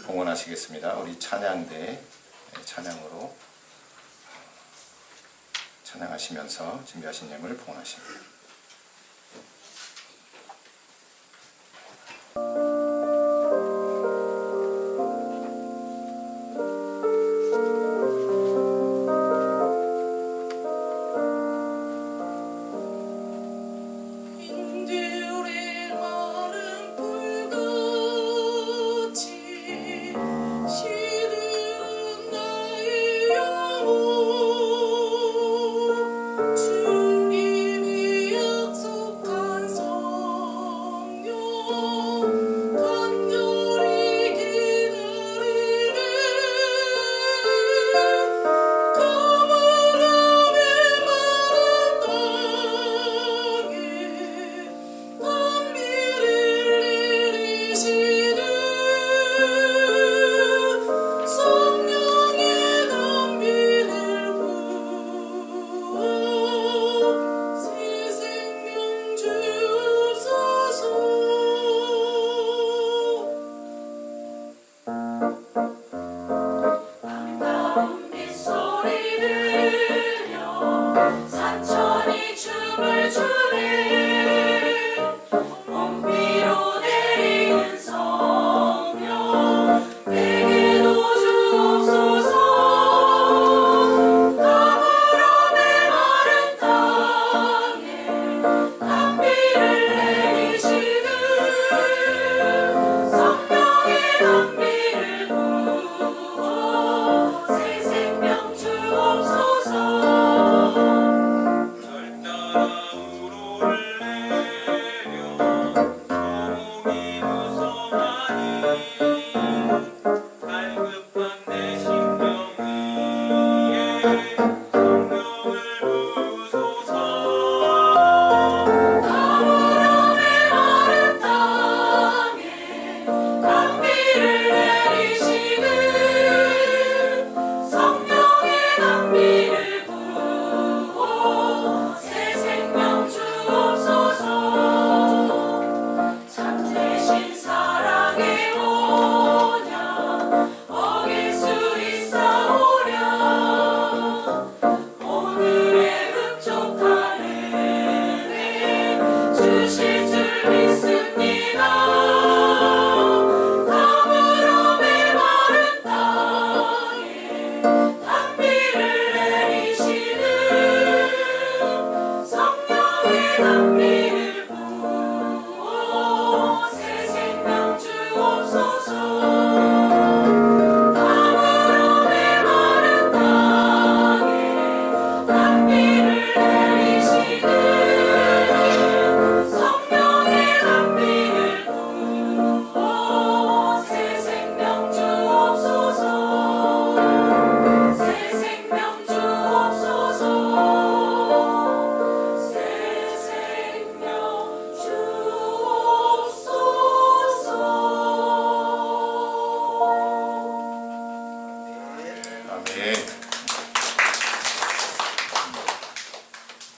봉헌하시겠습니다. 우리 찬양대 찬양으로 찬양하시면서 준비하신 예물 봉헌하십니다.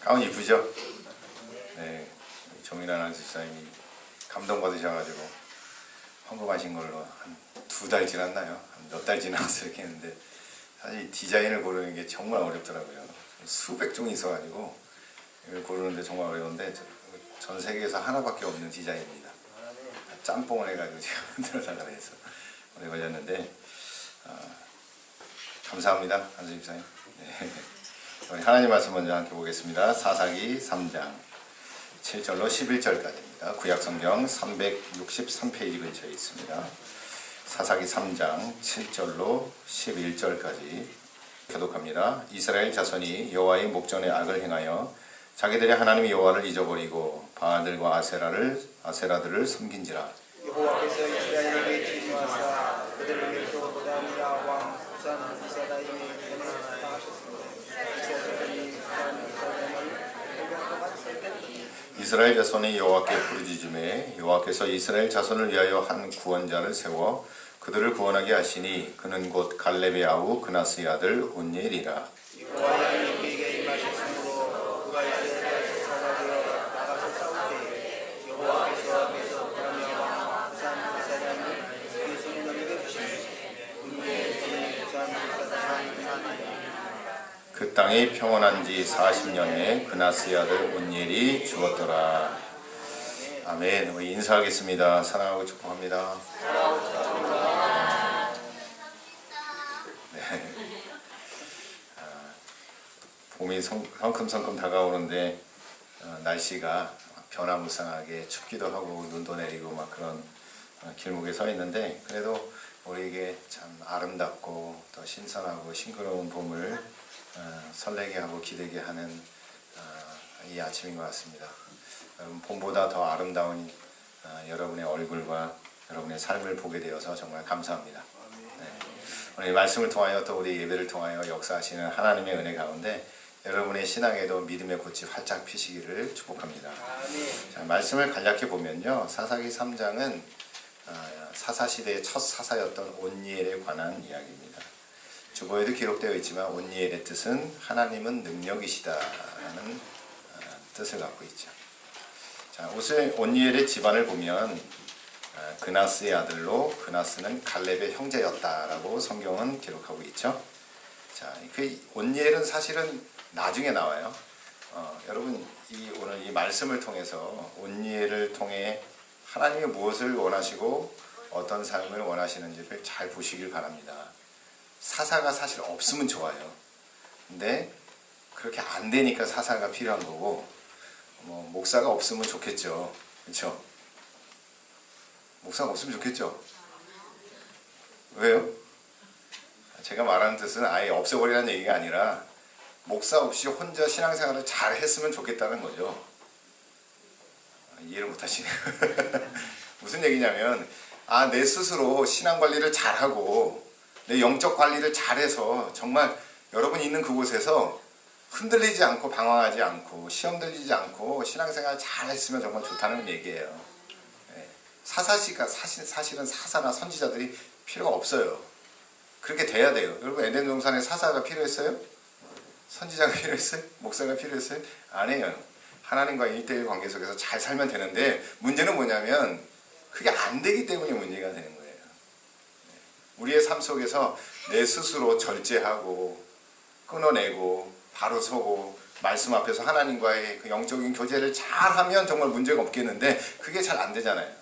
가운 이쁘죠? 네, 정인환 집사님이 감동받으셔가지고 헌금하신 걸로 한 2달 지났나요? 몇 달 지나서 이렇게 했는데 사실 디자인을 고르는 게 정말 어렵더라고요. 수백 종이 있어가지고 이걸 고르는데 정말 어려운데 전 세계에서 하나밖에 없는 디자인입니다. 짬뽕을 해가지고 제가 만들어달라고 해서 오래 걸렸는데 감사합니다, 한수 집사님. 네. 우리 하나님 말씀 먼저 함께 보겠습니다. 사사기 3장 7절로 11절까지입니다. 구약성경 363페이지 근처에 있습니다. 사사기 3장 7절로 11절까지 교독합니다. 이스라엘 자손이 여호와의 목전에 악을 행하여 자기들의 하나님 여호와를 잊어버리고 바알들과 아세라들을 섬긴지라. 여호와께서 이스라엘에게 진노하사 그들을 위해서 고다니아 왕 우산 이사다임의 이름을 당하셨습니다. 이스라엘 자손이 여호와께 부르짖음에 여호와께서 이스라엘 자손을 위하여 한 구원자를 세워 그들을 구원하게 하시니 그는 곧 갈렙의 아우 그나스의 아들 온니엘이라. 여호와의 그에게 임하셨으므로 그가 이스라엘에서 사자되어 나가서 싸울 때에 여호와께서 앞에서 고다니아 왕 우산 이사다임을 그의 손에 넘겨 주시니 그 땅이 평온한 지 40년에 그나스의 아들 온니엘이 죽었더라. 아멘. 우리 인사하겠습니다. 사랑하고 축복합니다. 네. 봄이 성큼성큼 다가오는데 날씨가 변화무쌍하게 춥기도 하고 눈도 내리고 막 그런 길목에 서 있는데, 그래도 우리에게 참 아름답고 또 신선하고 싱그러운 봄을 설레게 하고 기대게 하는 이 아침인 것 같습니다. 여러분, 봄보다 더 아름다운 여러분의 얼굴과 여러분의 삶을 보게 되어서 정말 감사합니다. 네. 오늘 이 말씀을 통하여 또 우리 예배를 통하여 역사하시는 하나님의 은혜 가운데 여러분의 신앙에도 믿음의 꽃이 활짝 피시기를 축복합니다. 자, 말씀을 간략히 보면요, 사사기 3장은 사사시대의 첫 사사였던 온니엘에 관한 이야기입니다. 주보에도 기록되어 있지만 온니엘의 뜻은 하나님은 능력이시다라는 뜻을 갖고 있죠. 자, 온니엘의 집안을 보면 그나스의 아들로, 그나스는 갈렙의 형제였다라고 성경은 기록하고 있죠. 자, 그 온니엘은 사실은 나중에 나와요. 여러분, 오늘 이 말씀을 통해서 온니엘을 통해 하나님이 무엇을 원하시고 어떤 삶을 원하시는지를 잘 보시길 바랍니다. 사사가 사실 없으면 좋아요. 근데 그렇게 안 되니까 사사가 필요한 거고, 목사가 없으면 좋겠죠. 그렇죠? 목사가 없으면 좋겠죠. 왜요? 제가 말하는 뜻은 아예 없애버리라는 얘기가 아니라 목사 없이 혼자 신앙생활을 잘 했으면 좋겠다는 거죠. 이해를 못하시네요. 무슨 얘기냐면, 내 스스로 신앙관리를 잘하고 내 영적 관리를 잘해서 정말 여러분이 있는 그곳에서 흔들리지 않고 방황하지 않고 시험 들리지 않고 신앙생활 잘 했으면 정말 좋다는 얘기예요. 사사시가 사실은 사사나 선지자들이 필요가 없어요. 그렇게 돼야 돼요. 여러분, 에덴 동산에 사사가 필요했어요? 선지자가 필요했어요? 목사가 필요했어요? 아니에요. 하나님과 1:1 관계 속에서 잘 살면 되는데, 문제는 뭐냐면 그게 안 되기 때문에 문제가 되는 거예요. 우리의 삶 속에서 내 스스로 절제하고 끊어내고 바로 서고 말씀 앞에서 하나님과의 그 영적인 교제를 잘하면 정말 문제가 없겠는데 그게 잘 안 되잖아요.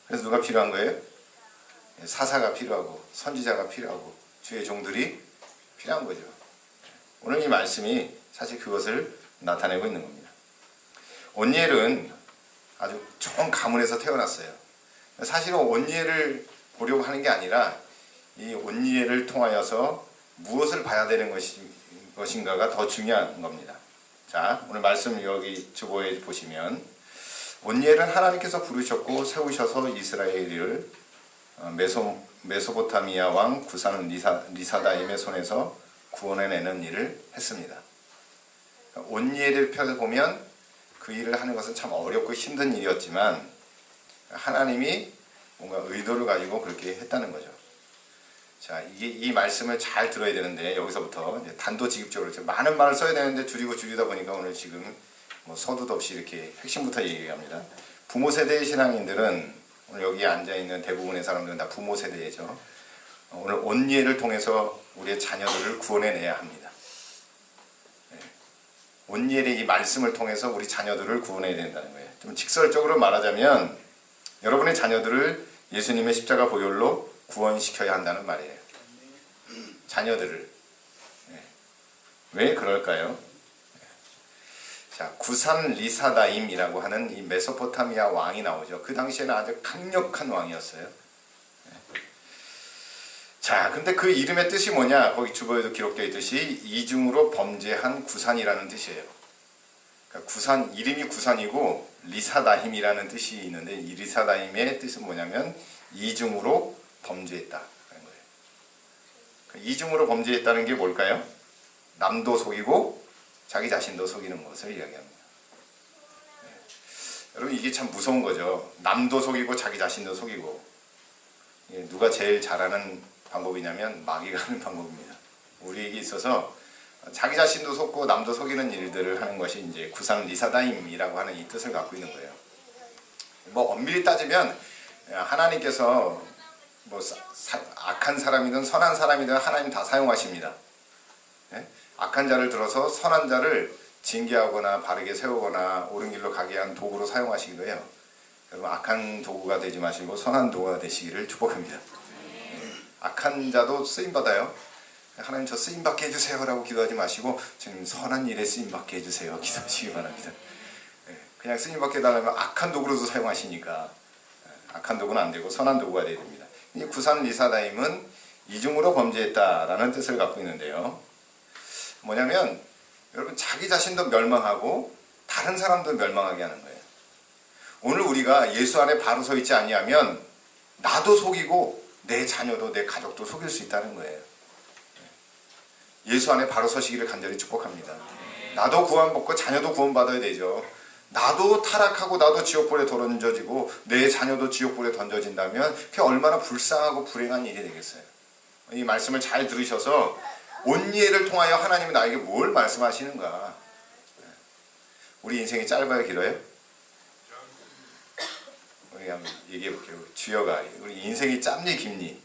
그래서 누가 필요한 거예요? 사사가 필요하고 선지자가 필요하고 주의 종들이 필요한 거죠. 오늘 이 말씀이 사실 그것을 나타내고 있는 겁니다. 온니엘은 아주 좋은 가문에서 태어났어요. 사실은 온니엘을 보려고 하는 게 아니라 이 온니엘을 통하여서 무엇을 봐야 되는 것인가가 더 중요한 겁니다. 자, 오늘 말씀 여기 주보에 보시면 온니엘은 하나님께서 부르셨고 세우셔서 이스라엘을 메소포타미아 왕 구산 리사다임의 손에서 구원해내는 일을 했습니다. 온니엘을 펴보면 그 일을 하는 것은 참 어렵고 힘든 일이었지만 하나님이 뭔가 의도를 가지고 그렇게 했다는 거죠. 자, 이 말씀을 잘 들어야 되는데 여기서부터 이제 단도직입적으로 많은 말을 써야 되는데 줄이다 보니까 오늘 지금 서두도 없이 이렇게 핵심부터 얘기합니다. 부모 세대의 신앙인들은, 오늘 여기 앉아있는 대부분의 사람들은 다 부모 세대죠. 오늘 온니엘을 통해서 우리의 자녀들을 구원해내야 합니다. 온니엘의 이 말씀을 통해서 우리 자녀들을 구원해야 된다는 거예요. 좀 직설적으로 말하자면 여러분의 자녀들을 예수님의 십자가 보혈로 구원시켜야 한다는 말이에요. 자녀들을. 왜 그럴까요? 자, 구산 리사다임이라고 하는 이 메소포타미아 왕이 나오죠. 그 당시에는 아주 강력한 왕이었어요. 자, 근데 그 이름의 뜻이 뭐냐? 거기 주보에도 기록되어 있듯이 이중으로 범죄한 구산이라는 뜻이에요. 그러니까 이름이 구산이고 리사다임이라는 뜻이 있는데, 이 리사다임의 뜻은 뭐냐면 이중으로 범죄했다는 거예요. 이중으로 범죄했다는 게 뭘까요? 남도 속이고 자기 자신도 속이는 것을 이야기합니다. 여러분, 이게 참 무서운 거죠. 남도 속이고 자기 자신도 속이고. 누가 제일 잘하는 방법이냐면 마귀가 하는 방법입니다. 우리에게 있어서 자기 자신도 속고 남도 속이는 일들을 하는 것이 이제 구산 리사다임이라고 하는 이 뜻을 갖고 있는 거예요. 엄밀히 따지면 하나님께서 악한 사람이든 선한 사람이든 하나님 다 사용하십니다. 악한 자를 들어서 선한 자를 징계하거나 바르게 세우거나 옳은 길로 가게 한 도구로 사용하시기도 해요. 여러분 악한 도구가 되지 마시고 선한 도구가 되시기를 축복합니다. 악한 자도 쓰임받아요. 하나님 저 쓰임받게 해주세요 라고 기도하지 마시고 주님 선한 일에 쓰임받게 해주세요 기도하시기 바랍니다. 그냥 쓰임받게 해달라면 악한 도구로도 사용하시니까 악한 도구는 안 되고 선한 도구가 되어야 됩니다. 이 구산 리사다임은 이중으로 범죄했다라는 뜻을 갖고 있는데요. 뭐냐면 여러분 자기 자신도 멸망하고 다른 사람도 멸망하게 하는 거예요. 오늘 우리가 예수 안에 바로 서 있지 아니하면 나도 속이고 내 자녀도 내 가족도 속일 수 있다는 거예요. 예수 안에 바로 서시기를 간절히 축복합니다. 나도 구원받고 자녀도 구원받아야 되죠. 나도 타락하고 나도 지옥불에 던져지고 내 자녀도 지옥불에 던져진다면 그게 얼마나 불쌍하고 불행한 일이 되겠어요. 이 말씀을 잘 들으셔서 온예를 통하여 하나님이 나에게 뭘 말씀하시는가. 우리 인생이 짧아요 길어요? 우리 한번 얘기해 볼게요. 주여가 우리 인생이 짧니 깊니?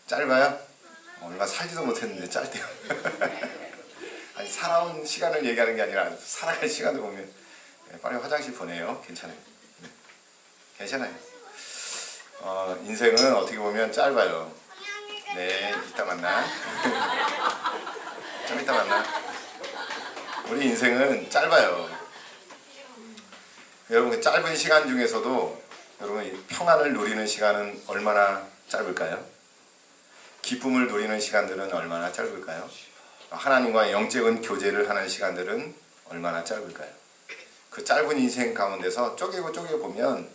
짧아요? 얼마 살지도 못했는데 짧대요. 아니 살아온 시간을 얘기하는 게 아니라 살아갈 시간을 보면 빨리 화장실 보내요. 괜찮아요. 괜찮아요. 인생은 어떻게 보면 짧아요. 네, 이따 만나. 좀 이따 만나. 우리 인생은 짧아요. 여러분 그 짧은 시간 중에서도 여러분 평안을 누리는 시간은 얼마나 짧을까요? 기쁨을 누리는 시간들은 얼마나 짧을까요? 하나님과 영적인 교제를 하는 시간들은 얼마나 짧을까요? 그 짧은 인생 가운데서 쪼개고 보면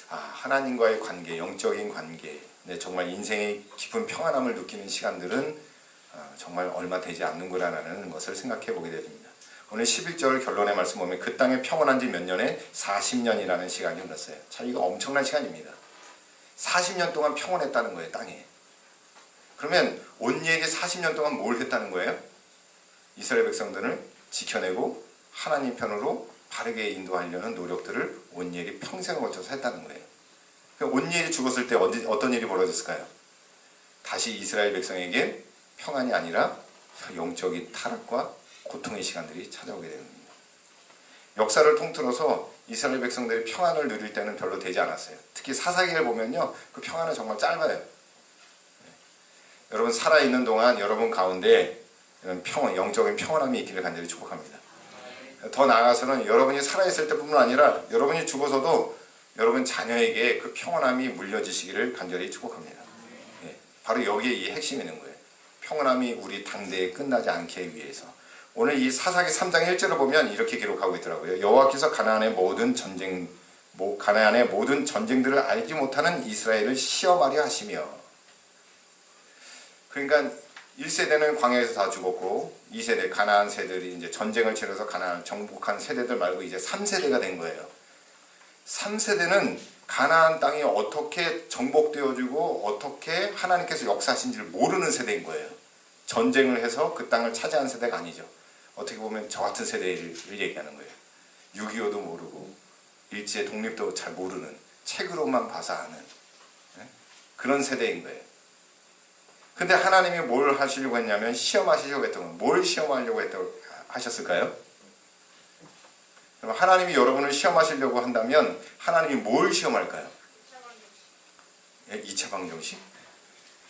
하나님과의 관계, 영적인 관계, 정말 인생의 깊은 평안함을 느끼는 시간들은 정말 얼마 되지 않는구나라는 것을 생각해 보게 됩니다. 오늘 11절 결론의 말씀 보면 그 땅에 평온한 지 몇 년에 40년이라는 시간이 흘렀어요. 참 이거 엄청난 시간입니다. 40년 동안 평온했다는 거예요, 땅에. 그러면 온니엘이 40년 동안 뭘 했다는 거예요? 이스라엘 백성들을 지켜내고 하나님 편으로 바르게 인도하려는 노력들을 온니엘이 평생을 거쳐서 했다는 거예요. 온니엘이 죽었을 때 어떤 일이 벌어졌을까요? 다시 이스라엘 백성에게 평안이 아니라 영적인 타락과 고통의 시간들이 찾아오게 됩니다. 역사를 통틀어서 이스라엘 백성들이 평안을 누릴 때는 별로 되지 않았어요. 특히 사사기를 보면요, 그 평안은 정말 짧아요. 여러분 살아있는 동안 여러분 가운데 이런 영적인 평안함이 있기를 간절히 축복합니다. 더 나아가서는 여러분이 살아있을 때뿐만 아니라 여러분이 죽어서도 여러분 자녀에게 그 평안함이 물려지시기를 간절히 축복합니다. 바로 여기에 이 핵심이 있는 거예요. 평안함이 우리 당대에 끝나지 않게 위해서. 오늘 이 사사기 3장 1절을 보면 이렇게 기록하고 있더라고요. 여호와께서 가나안의 모든 전쟁들을 알지 못하는 이스라엘을 시험하려 하시며. 그러니까 1세대는 광야에서 다 죽었고 2세대 가나안 세대들이 이제 전쟁을 치러서 가나안 정복한 세대들 말고 이제 3세대가 된 거예요. 3세대는 가나안 땅이 어떻게 정복되어지고 어떻게 하나님께서 역사하신지를 모르는 세대인 거예요. 전쟁을 해서 그 땅을 차지한 세대가 아니죠. 어떻게 보면 저 같은 세대를 얘기하는 거예요. 6.25도 모르고 일제 독립도 잘 모르는, 책으로만 봐서 아는 그런 세대인 거예요. 근데 하나님이 뭘 하시려고 했냐면 시험하시려고 했던 건 뭘 시험하려고 하셨을까요? 그럼 하나님이 여러분을 시험하시려고 한다면 하나님이 뭘 시험할까요? 2차 방정식?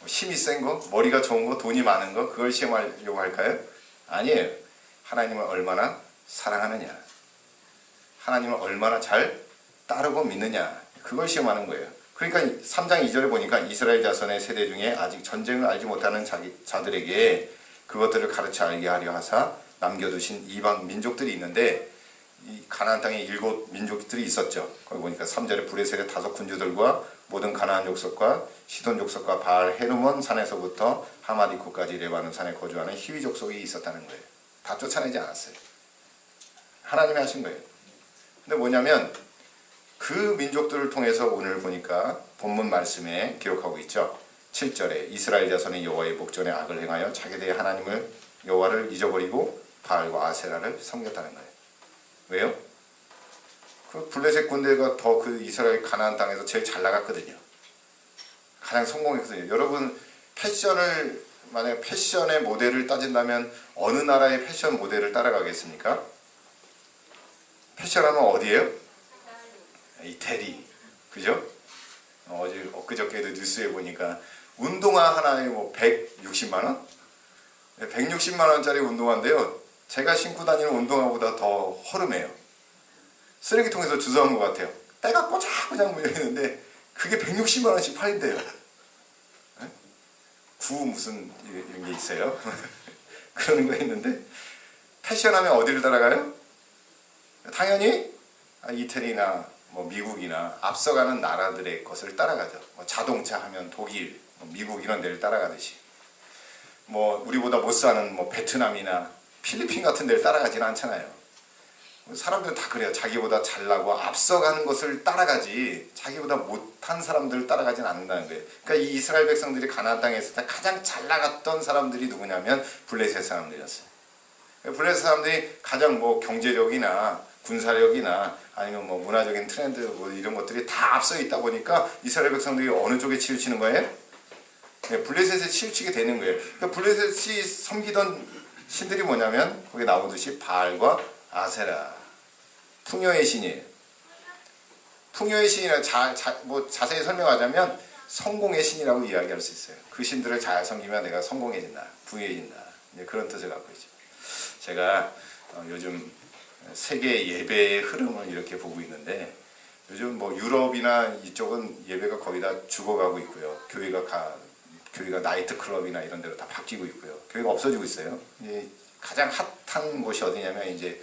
힘이 센 거? 머리가 좋은 거? 돈이 많은 거? 그걸 시험하려고 할까요? 아니에요. 하나님을 얼마나 사랑하느냐, 하나님을 얼마나 잘 따르고 믿느냐, 그걸 시험하는 거예요. 그러니까 3장 2절에 보니까 이스라엘 자손의 세대 중에 아직 전쟁을 알지 못하는 자들에게 그것들을 가르쳐 알게 하려 하사 남겨두신 이방 민족들이 있는데, 이 가나안 땅에 7 민족들이 있었죠. 거기 보니까 3절에 브레셀의 5 군주들과 모든 가나안 족속과 시돈 족속과 바알 헤르몬 산에서부터 하마디코까지 레바논 산에 거주하는 히위 족속이 있었다는 거예요. 다 쫓아내지 않았어요. 하나님이 하신 거예요. 근데 뭐냐면 그 민족들을 통해서 오늘 보니까 본문 말씀에 기록하고 있죠. 7절에 이스라엘 자손의 여호와의 목전에 악을 행하여 자기들의 하나님을 여호와를 잊어버리고 바알과 아세라를 섬겼다는 거예요. 왜요? 그 블레셋 군대가 더 그 이스라엘 가나안 땅에서 제일 잘 나갔거든요. 가장 성공했거든요. 여러분 패션을 만약에 패션의 모델을 따진다면 어느 나라의 패션 모델을 따라가겠습니까? 패션하면 어디예요? 이태리. 그죠? 어제 엊그저께도 뉴스에 보니까 운동화 하나에 뭐 160만 원? 160만 원짜리 운동화인데요. 제가 신고 다니는 운동화보다 더 허름해요. 쓰레기통에서 주워온 것 같아요. 때가 꼬작꼬작 물려있는데 그게 160만 원씩 팔린대요. 구 무슨 이런 게 있어요. 그런 거 있는데 패션하면 어디를 따라가요? 당연히 이태리나 뭐 미국이나 앞서가는 나라들의 것을 따라가죠. 뭐 자동차 하면 독일, 뭐 미국 이런 데를 따라가듯이 뭐 우리보다 못 사는 뭐 베트남이나 필리핀 같은 데를 따라가지는 않잖아요. 사람들은 다 그래요. 자기보다 잘나고 앞서가는 것을 따라가지 자기보다 못한 사람들을 따라가진 않는다는 거예요. 그러니까 이 이스라엘 백성들이 가나안 땅에 있을 때 가장 잘 나갔던 사람들이 누구냐면 블레셋 사람들이었어요. 블레셋 사람들이 가장 뭐 경제력이나 군사력이나 아니면 뭐 문화적인 트렌드 뭐 이런 것들이 다 앞서 있다 보니까 이스라엘 백성들이 어느 쪽에 치우치는 거예요? 블레셋에 치우치게 되는 거예요. 그러니까 블레셋이 섬기던 신들이 뭐냐면 거기 나오듯이 바알과 아세라, 풍요의 신이에요. 풍요의 신이라 뭐 자세히 설명하자면 성공의 신이라고 이야기할 수 있어요. 그 신들을 잘 섬기면 내가 성공해진다, 부유해진다. 그런 뜻을 갖고 있죠. 제가 요즘 세계 예배의 흐름을 이렇게 보고 있는데 요즘 뭐 유럽이나 이쪽은 예배가 거의 다 죽어가고 있고요. 교회가 나이트클럽이나 이런 데로 다 바뀌고 있고요. 교회가 없어지고 있어요. 가장 핫한 곳이 어디냐면 이제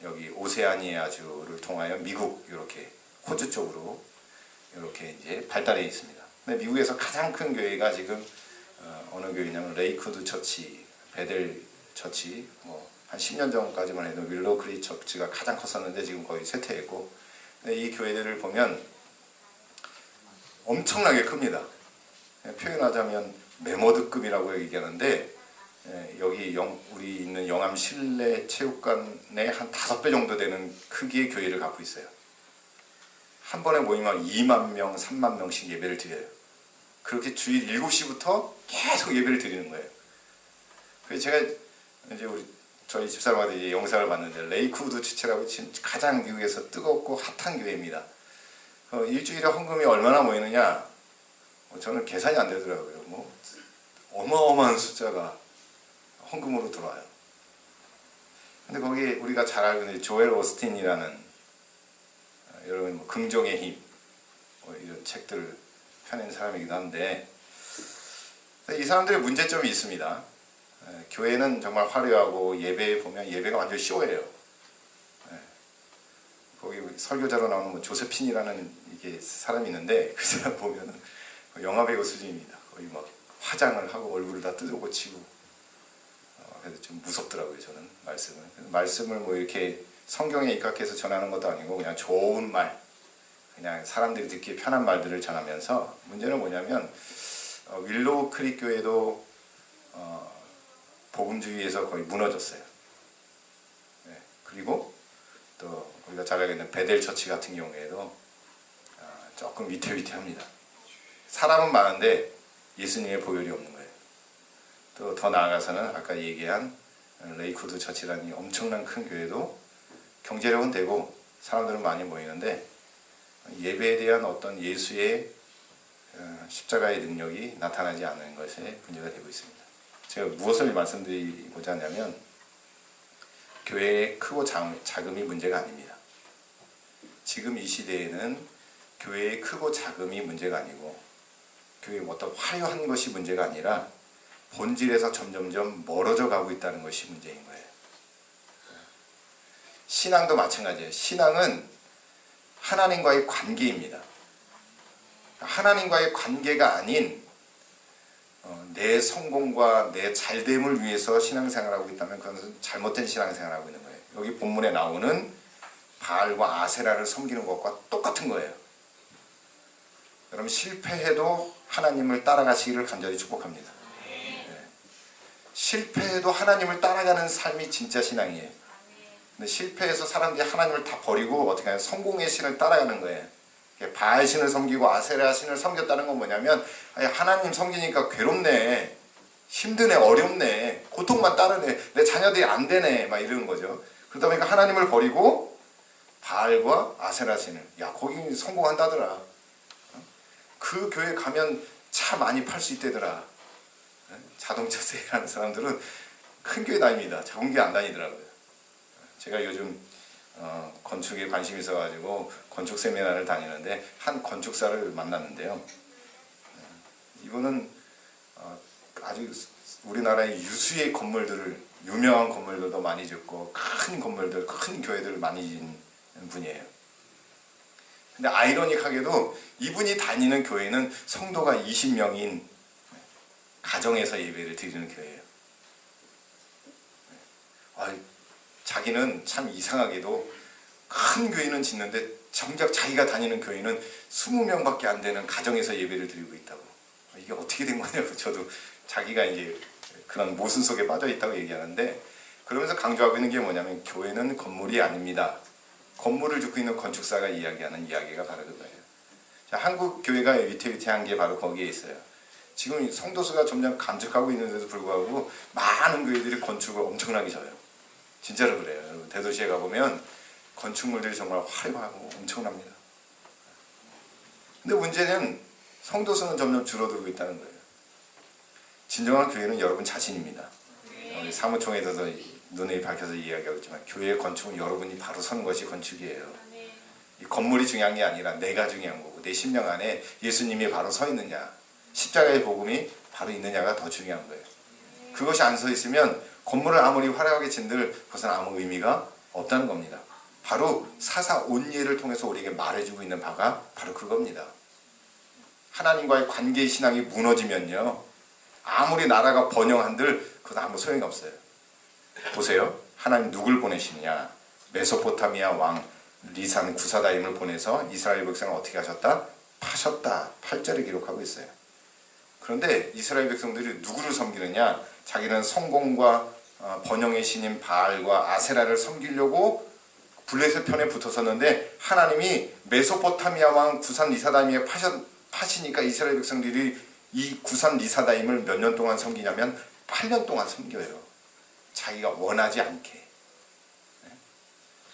여기 오세아니아주를 통하여 미국 이렇게 호주 쪽으로 이렇게 이제 발달해 있습니다. 근데 미국에서 가장 큰 교회가 지금 어느 교회냐면 레이크우드 처치, 베델 처치, 뭐 한 10년 전까지만 해도 윌로우 크릭 처치가 가장 컸었는데 지금 거의 쇠퇴했고, 근데 이 교회들을 보면 엄청나게 큽니다. 표현하자면 메모드급이라고 얘기하는데 여기 우리 있는 영암 실내 체육관의 한 5배 정도 되는 크기의 교회를 갖고 있어요. 한 번에 모이면 2만 명, 3만 명씩 예배를 드려요. 그렇게 주일 7시부터 계속 예배를 드리는 거예요. 그래서 제가 이제 저희 집사람한테 영상을 봤는데 레이크우드 처치라고 가장 미국에서 뜨겁고 핫한 교회입니다. 일주일에 헌금이 얼마나 모이느냐? 저는 계산이 안 되더라고요. 뭐 어마어마한 숫자가 헌금으로 들어와요. 근데 거기 우리가 잘 알고 있는 조엘 오스틴이라는 여러분 뭐 긍정의 힘 뭐 이런 책들을 펴낸 사람이기도 한데 이 사람들의 문제점이 있습니다. 교회는 정말 화려하고 예배에 보면 예배가 완전 쇼예요. 거기 설교자로 나오는 뭐 조세핀이라는 이게 사람이 있는데 그 사람 보면은 영화배우 수준입니다. 거의 막 화장을 하고 얼굴을 다 뜯어고치고 그래서 좀 무섭더라고요. 저는 말씀을 뭐 이렇게 성경에 입각해서 전하는 것도 아니고 그냥 좋은 말, 그냥 사람들이 듣기 편한 말들을 전하면서 문제는 뭐냐면 윌로우 크릭 교회도 복음주의에서 거의 무너졌어요. 그리고 또 우리가 잘 알겠는 베델 처치 같은 경우에도 조금 위태위태합니다. 사람은 많은데 예수님의 보혈이 없는 거예요. 또 더 나아가서는 아까 얘기한 레이크우드 처치라는 엄청난 큰 교회도 경제력은 되고 사람들은 많이 모이는데 예배에 대한 어떤 예수의 십자가의 능력이 나타나지 않는 것에 문제가 되고 있습니다. 제가 무엇을 말씀드리고자 하냐면 교회의 크고 작음이 문제가 아닙니다. 지금 이 시대에는 교회의 크고 작음이 문제가 아니고 교회의 어떤 화려한 것이 문제가 아니라 본질에서 점점점 멀어져 가고 있다는 것이 문제인 거예요. 신앙도 마찬가지예요. 신앙은 하나님과의 관계입니다. 하나님과의 관계가 아닌 내 성공과 내 잘됨을 위해서 신앙생활하고 있다면 그것은 잘못된 신앙생활하고 있는 거예요. 여기 본문에 나오는 바알과 아세라를 섬기는 것과 똑같은 거예요. 여러분 실패해도 하나님을 따라가시기를 간절히 축복합니다. 실패해도 하나님을 따라가는 삶이 진짜 신앙이에요. 근데 실패해서 사람들이 하나님을 다 버리고 어떻게 하냐 성공의 신을 따라가는 거예요. 바알 신을 섬기고 아세라 신을 섬겼다는 건 뭐냐면 하나님 섬기니까 괴롭네. 힘드네, 어렵네, 고통만 따르네, 내 자녀들이 안 되네, 막 이러는 거죠. 그러다 보니까 하나님을 버리고 바알과 아세라 신을, 야 거기 성공한다더라, 그 교회 가면 차 많이 팔 수 있대더라. 자동차 세일하는 사람들은 큰 교회 다닙니다. 작은 교회 안 다니더라고요. 제가 요즘 건축에 관심이 있어가지고 건축 세미나를 다니는데 한 건축사를 만났는데요. 이분은 아주 우리나라의 유수의 건물들을, 유명한 건물들도 많이 짓고 큰 건물들, 큰 교회들을 많이 짓는 분이에요. 근데 아이러닉하게도 이분이 다니는 교회는 성도가 20명인 가정에서 예배를 드리는 교회예요. 자기는 참 이상하게도 큰 교회는 짓는데 정작 자기가 다니는 교회는 20명밖에 안 되는 가정에서 예배를 드리고 있다고. 이게 어떻게 된 거냐고 저도 자기가 이제 그런 모순 속에 빠져 있다고 얘기하는데, 그러면서 강조하고 있는 게 뭐냐면 교회는 건물이 아닙니다. 건물을 짓고 있는 건축사가 이야기하는 이야기가 바로 그거예요. 자, 한국 교회가 위태위태한 게 바로 거기에 있어요. 지금 성도수가 점점 감축하고 있는데도 불구하고 많은 교회들이 건축을 엄청나게 져요. 진짜로 그래요. 여러분, 대도시에 가보면 건축물들이 정말 화려하고 엄청납니다. 근데 문제는 성도수는 점점 줄어들고 있다는 거예요. 진정한 교회는 여러분 자신입니다. 우리 사무총회에서도 눈에 밝혀서 이야기하고 있지만 교회의 건축은 여러분이 바로 서는 것이 건축이에요. 이 건물이 중요한 게 아니라 내가 중요한 거고, 내 심령 안에 예수님이 바로 서 있느냐, 십자가의 복음이 바로 있느냐가 더 중요한 거예요. 그것이 안 서 있으면 건물을 아무리 화려하게 짓들 그것은 아무 의미가 없다는 겁니다. 바로 사사 온예를 통해서 우리에게 말해주고 있는 바가 바로 그겁니다. 하나님과의 관계 신앙이 무너지면요, 아무리 나라가 번영한들 그건 아무 소용이 없어요. 보세요. 하나님 누굴 보내시느냐. 메소포타미아 왕 리산 구사다임을 보내서 이스라엘 백성을 어떻게 하셨다? 파셨다. 8절에 기록하고 있어요. 그런데 이스라엘 백성들이 누구를 섬기느냐? 자기는 성공과 번영의 신인 바알과 아세라를 섬기려고 블레셋 편에 붙어섰는데, 하나님이 메소포타미아 왕 구산 리사다임에 파시니까 이스라엘 백성들이 이 구산 리사다임을 몇 년 동안 섬기냐면 8년 동안 섬겨요. 자기가 원하지 않게.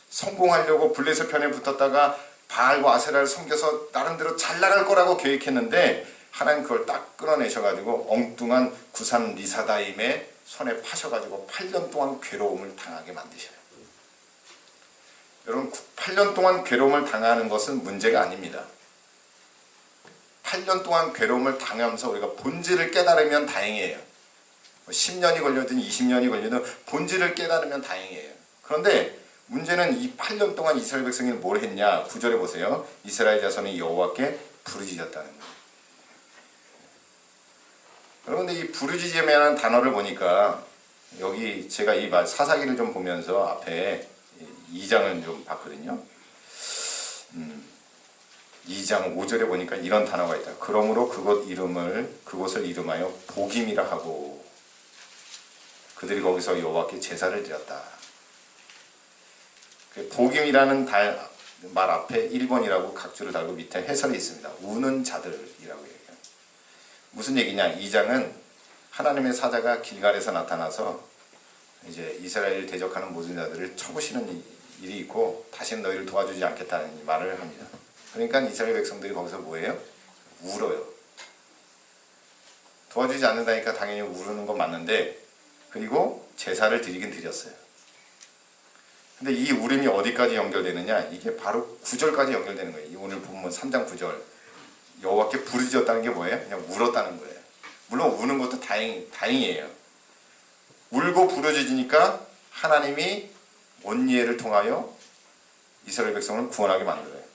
성공하려고 블레셋 편에 붙었다가 바알과 아세라를 섬겨서 나름대로 잘 나갈 거라고 계획했는데 하나님 그걸 딱 끌어내셔가지고 엉뚱한 구산 리사다임의 손에 파셔가지고 8년 동안 괴로움을 당하게 만드셔요. 여러분, 8년 동안 괴로움을 당하는 것은 문제가 아닙니다. 8년 동안 괴로움을 당하면서 우리가 본질을 깨달으면 다행이에요. 10년이 걸려든 20년이 걸려든 본질을 깨달으면 다행이에요. 그런데 문제는 이 8년 동안 이스라엘 백성이 뭘 했냐. 9절에 보세요. 이스라엘 자손이 여호와께 부르짖었다는 거예요. 여러분, 이 부르짖음이라는 단어를 보니까 여기 제가 이 말 사사기를 좀 보면서 앞에 2장을 좀 봤거든요. 2장 5절에 보니까 이런 단어가 있다. 그러므로 그곳을 이름하여 복임이라 하고 그들이 거기서 여호와께 제사를 드렸다. 복임이라는 말 앞에 1번이라고 각주를 달고 밑에 해설이 있습니다. 우는 자들이라고 얘기해요. 무슨 얘기냐? 2장은 하나님의 사자가 길갈에서 나타나서 이제 이스라엘을 대적하는 모든 자들을 쳐부시는 일이 있고 다시는 너희를 도와주지 않겠다는 말을 합니다. 그러니까 이스라엘 백성들이 거기서 뭐예요? 울어요. 도와주지 않는다니까 당연히 우르는 건 맞는데, 그리고 제사를 드리긴 드렸어요. 근데 이 울음이 어디까지 연결되느냐? 이게 바로 9절까지 연결되는 거예요. 이 오늘 본문 3장 9절. 여호와께 부르짖었다는 게 뭐예요? 그냥 울었다는 거예요. 물론 우는 것도 다행이에요. 울고 부르짖으니까 하나님이 온예를 통하여 이스라엘 백성을 구원하게 만들어요.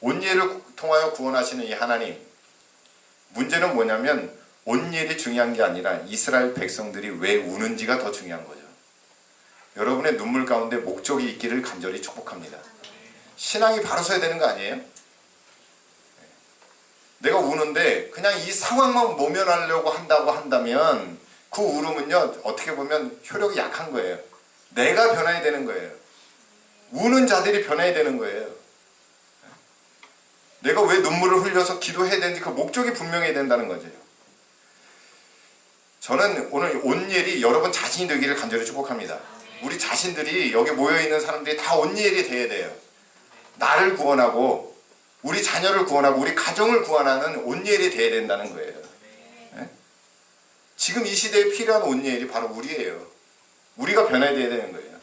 온예를 통하여 구원하시는 이 하나님, 문제는 뭐냐면 온예이 중요한 게 아니라 이스라엘 백성들이 왜 우는지가 더 중요한 거죠. 여러분의 눈물 가운데 목적이 있기를 간절히 축복합니다. 신앙이 바로 서야 되는 거 아니에요? 내가 우는데 그냥 이 상황만 모면하려고 한다면 그 울음은요, 어떻게 보면 효력이 약한 거예요. 내가 변해야 되는 거예요. 우는 자들이 변해야 되는 거예요. 내가 왜 눈물을 흘려서 기도해야 되는지 그 목적이 분명해야 된다는 거죠. 저는 오늘 온니엘이 여러분 자신이 되기를 간절히 축복합니다. 우리 자신들이 여기 모여있는 사람들이 다 온니엘이 돼야 돼요. 나를 구원하고 우리 자녀를 구원하고 우리 가정을 구원하는 온니엘이 돼야 된다는 거예요. 네? 지금 이 시대에 필요한 온니엘이 바로 우리예요. 우리가 변해야 되는 거예요.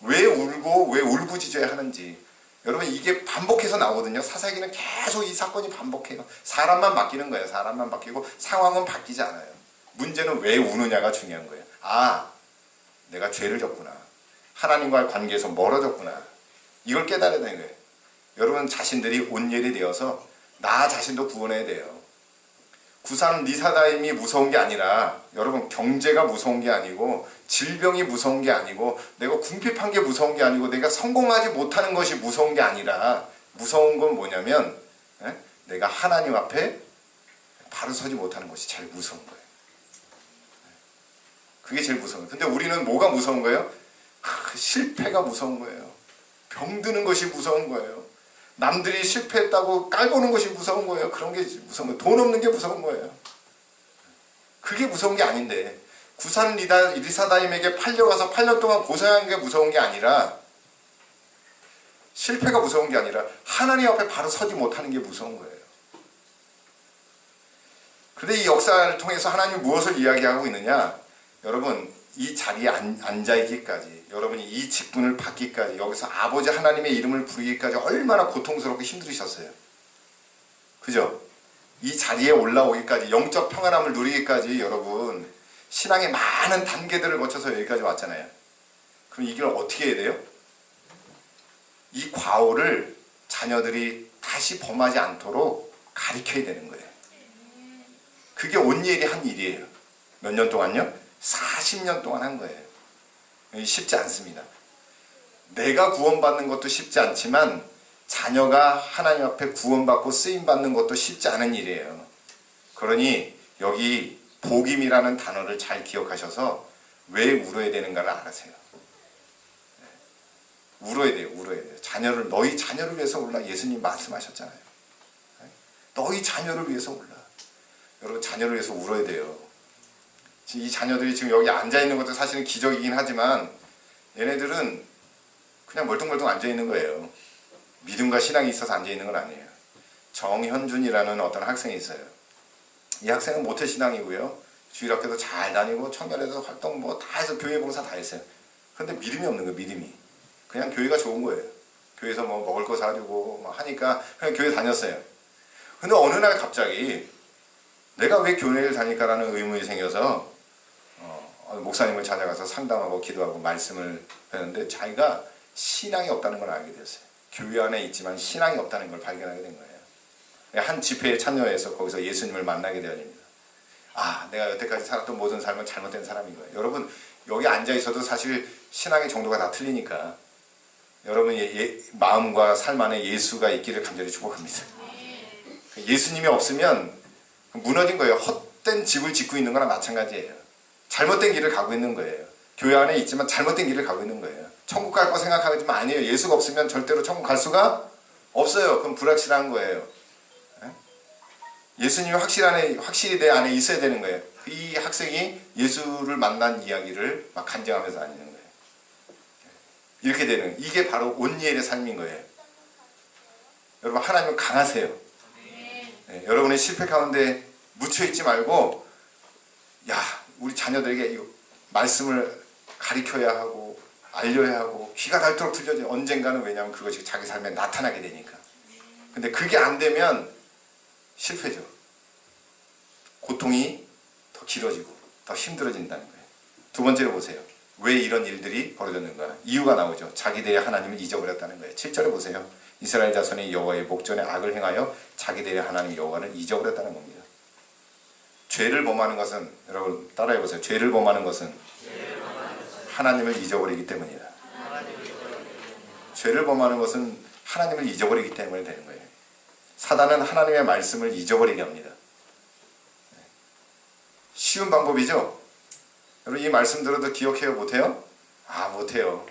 왜 울고 왜 울부짖어야 하는지. 여러분 이게 반복해서 나오거든요. 사사기는 계속 이 사건이 반복해요. 사람만 바뀌는 거예요. 사람만 바뀌고 상황은 바뀌지 않아요. 문제는 왜 우느냐가 중요한 거예요. 아, 내가 죄를 졌구나. 하나님과의 관계에서 멀어졌구나. 이걸 깨달아야 되는 거예요. 여러분 자신들이 온니엘이 되어서 나 자신도 구원해야 돼요. 구산 리사다임이 무서운 게 아니라 여러분 경제가 무서운 게 아니고 질병이 무서운 게 아니고 내가 궁핍한 게 무서운 게 아니고 내가 성공하지 못하는 것이 무서운 게 아니라 무서운 건 뭐냐면 내가 하나님 앞에 바로 서지 못하는 것이 제일 무서운 거예요. 그게 제일 무서운 거예요. 근데 우리는 뭐가 무서운 거예요? 실패가 무서운 거예요. 병드는 것이 무서운 거예요. 남들이 실패했다고 깔보는 것이 무서운 거예요. 그런 게 무서운 거예요. 돈 없는 게 무서운 거예요. 그게 무서운 게 아닌데 구산 리사다임에게 팔려가서 8년 동안 고생한 게 무서운 게 아니라 실패가 무서운 게 아니라 하나님 앞에 바로 서지 못하는 게 무서운 거예요. 그런데 이 역사를 통해서 하나님이 무엇을 이야기하고 있느냐? 여러분 이 자리에 앉아있기까지 여러분이 이 직분을 받기까지 여기서 아버지 하나님의 이름을 부르기까지 얼마나 고통스럽고 힘들으셨어요. 그죠? 이 자리에 올라오기까지 영적 평안함을 누리기까지 여러분 신앙의 많은 단계들을 거쳐서 여기까지 왔잖아요. 그럼 이 길을 어떻게 해야 돼요? 이 과오를 자녀들이 다시 범하지 않도록 가르쳐야 되는 거예요. 그게 온니엘이 한 일이에요. 몇 년 동안요? 40년 동안 한 거예요. 쉽지 않습니다. 내가 구원받는 것도 쉽지 않지만 자녀가 하나님 앞에 구원받고 쓰임받는 것도 쉽지 않은 일이에요. 그러니 여기 복임이라는 단어를 잘 기억하셔서 왜 울어야 되는가를 알아세요. 울어야 돼요. 울어야 돼요. 너희 자녀를 위해서 울라. 예수님 말씀하셨잖아요. 너희 자녀를 위해서 울라. 여러분 자녀를 위해서 울어야 돼요. 이 자녀들이 지금 여기 앉아있는 것도 사실은 기적이긴 하지만 얘네들은 그냥 멀뚱멀뚱 앉아있는 거예요. 믿음과 신앙이 있어서 앉아있는 건 아니에요. 정현준이라는 어떤 학생이 있어요. 이 학생은 모태신앙이고요. 주일학교도 잘 다니고 청년에서 활동 뭐 다 해서 교회 봉사 다 했어요. 그런데 믿음이 없는 거예요. 믿음이. 그냥 교회가 좋은 거예요. 교회에서 뭐 먹을 거 사주고 뭐 하니까 그냥 교회 다녔어요. 근데 어느 날 갑자기 내가 왜 교회를 다닐까라는 의문이 생겨서 목사님을 찾아가서 상담하고 기도하고 말씀을 했는데 자기가 신앙이 없다는 걸 알게 됐어요. 교회 안에 있지만 신앙이 없다는 걸 발견하게 된 거예요. 한 집회에 참여해서 거기서 예수님을 만나게 되어집니다. 아, 내가 여태까지 살았던 모든 삶은 잘못된 사람인 거예요. 여러분 여기 앉아있어도 사실 신앙의 정도가 다 틀리니까 여러분의 마음과 삶 안에 예수가 있기를 간절히 축복합니다. 예수님이 없으면 무너진 거예요. 헛된 집을 짓고 있는 거나 마찬가지예요. 잘못된 길을 가고 있는 거예요. 교회 안에 있지만 잘못된 길을 가고 있는 거예요. 천국 갈 거 생각하지만 아니에요. 예수가 없으면 절대로 천국 갈 수가 없어요. 그럼 불확실한 거예요. 예수님이 확실히 내 안에 있어야 되는 거예요. 이 학생이 예수를 만난 이야기를 막 간증하면서 다니는 거예요. 이렇게 되는, 이게 바로 온니엘의 삶인 거예요. 여러분 하나님은 강하세요. 네, 여러분의 실패 가운데 묻혀있지 말고 우리 자녀들에게 이 말씀을 가르쳐야 하고 알려야 하고 귀가 닳도록 들려줘요. 언젠가는. 왜냐하면 그것이 자기 삶에 나타나게 되니까. 근데 그게 안 되면 실패죠. 고통이 더 길어지고 더 힘들어진다는 거예요. 두 번째로 보세요. 왜 이런 일들이 벌어졌는가? 이유가 나오죠. 자기들의 하나님을 잊어버렸다는 거예요. 7절에 보세요. 이스라엘 자손이 여호와의 목전에 악을 행하여 자기들의 하나님 여호와를 잊어버렸다는 겁니다. 죄를 범하는 것은, 여러분 따라해보세요. 죄를 범하는 것은 하나님을 잊어버리기 때문이다. 죄를 범하는 것은 하나님을 잊어버리기 때문에 되는 거예요. 사단은 하나님의 말씀을 잊어버리게 합니다. 쉬운 방법이죠? 여러분 이 말씀 들어도 기억해요? 못해요? 못해요.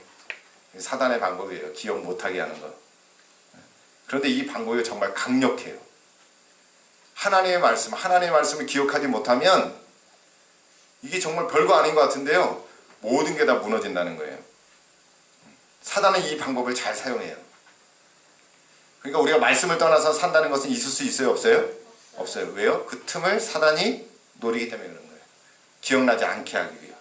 사단의 방법이에요. 기억 못하게 하는 것. 그런데 이 방법이 정말 강력해요. 하나님의 말씀을 기억하지 못하면 이게 정말 별거 아닌 것 같은데요. 모든 게 다 무너진다는 거예요. 사단은 이 방법을 잘 사용해요. 그러니까 우리가 말씀을 떠나서 산다는 것은 있을 수 있어요? 없어요? 없어요. 왜요? 그 틈을 사단이 노리기 때문에 그런 거예요. 기억나지 않게 하기 위해.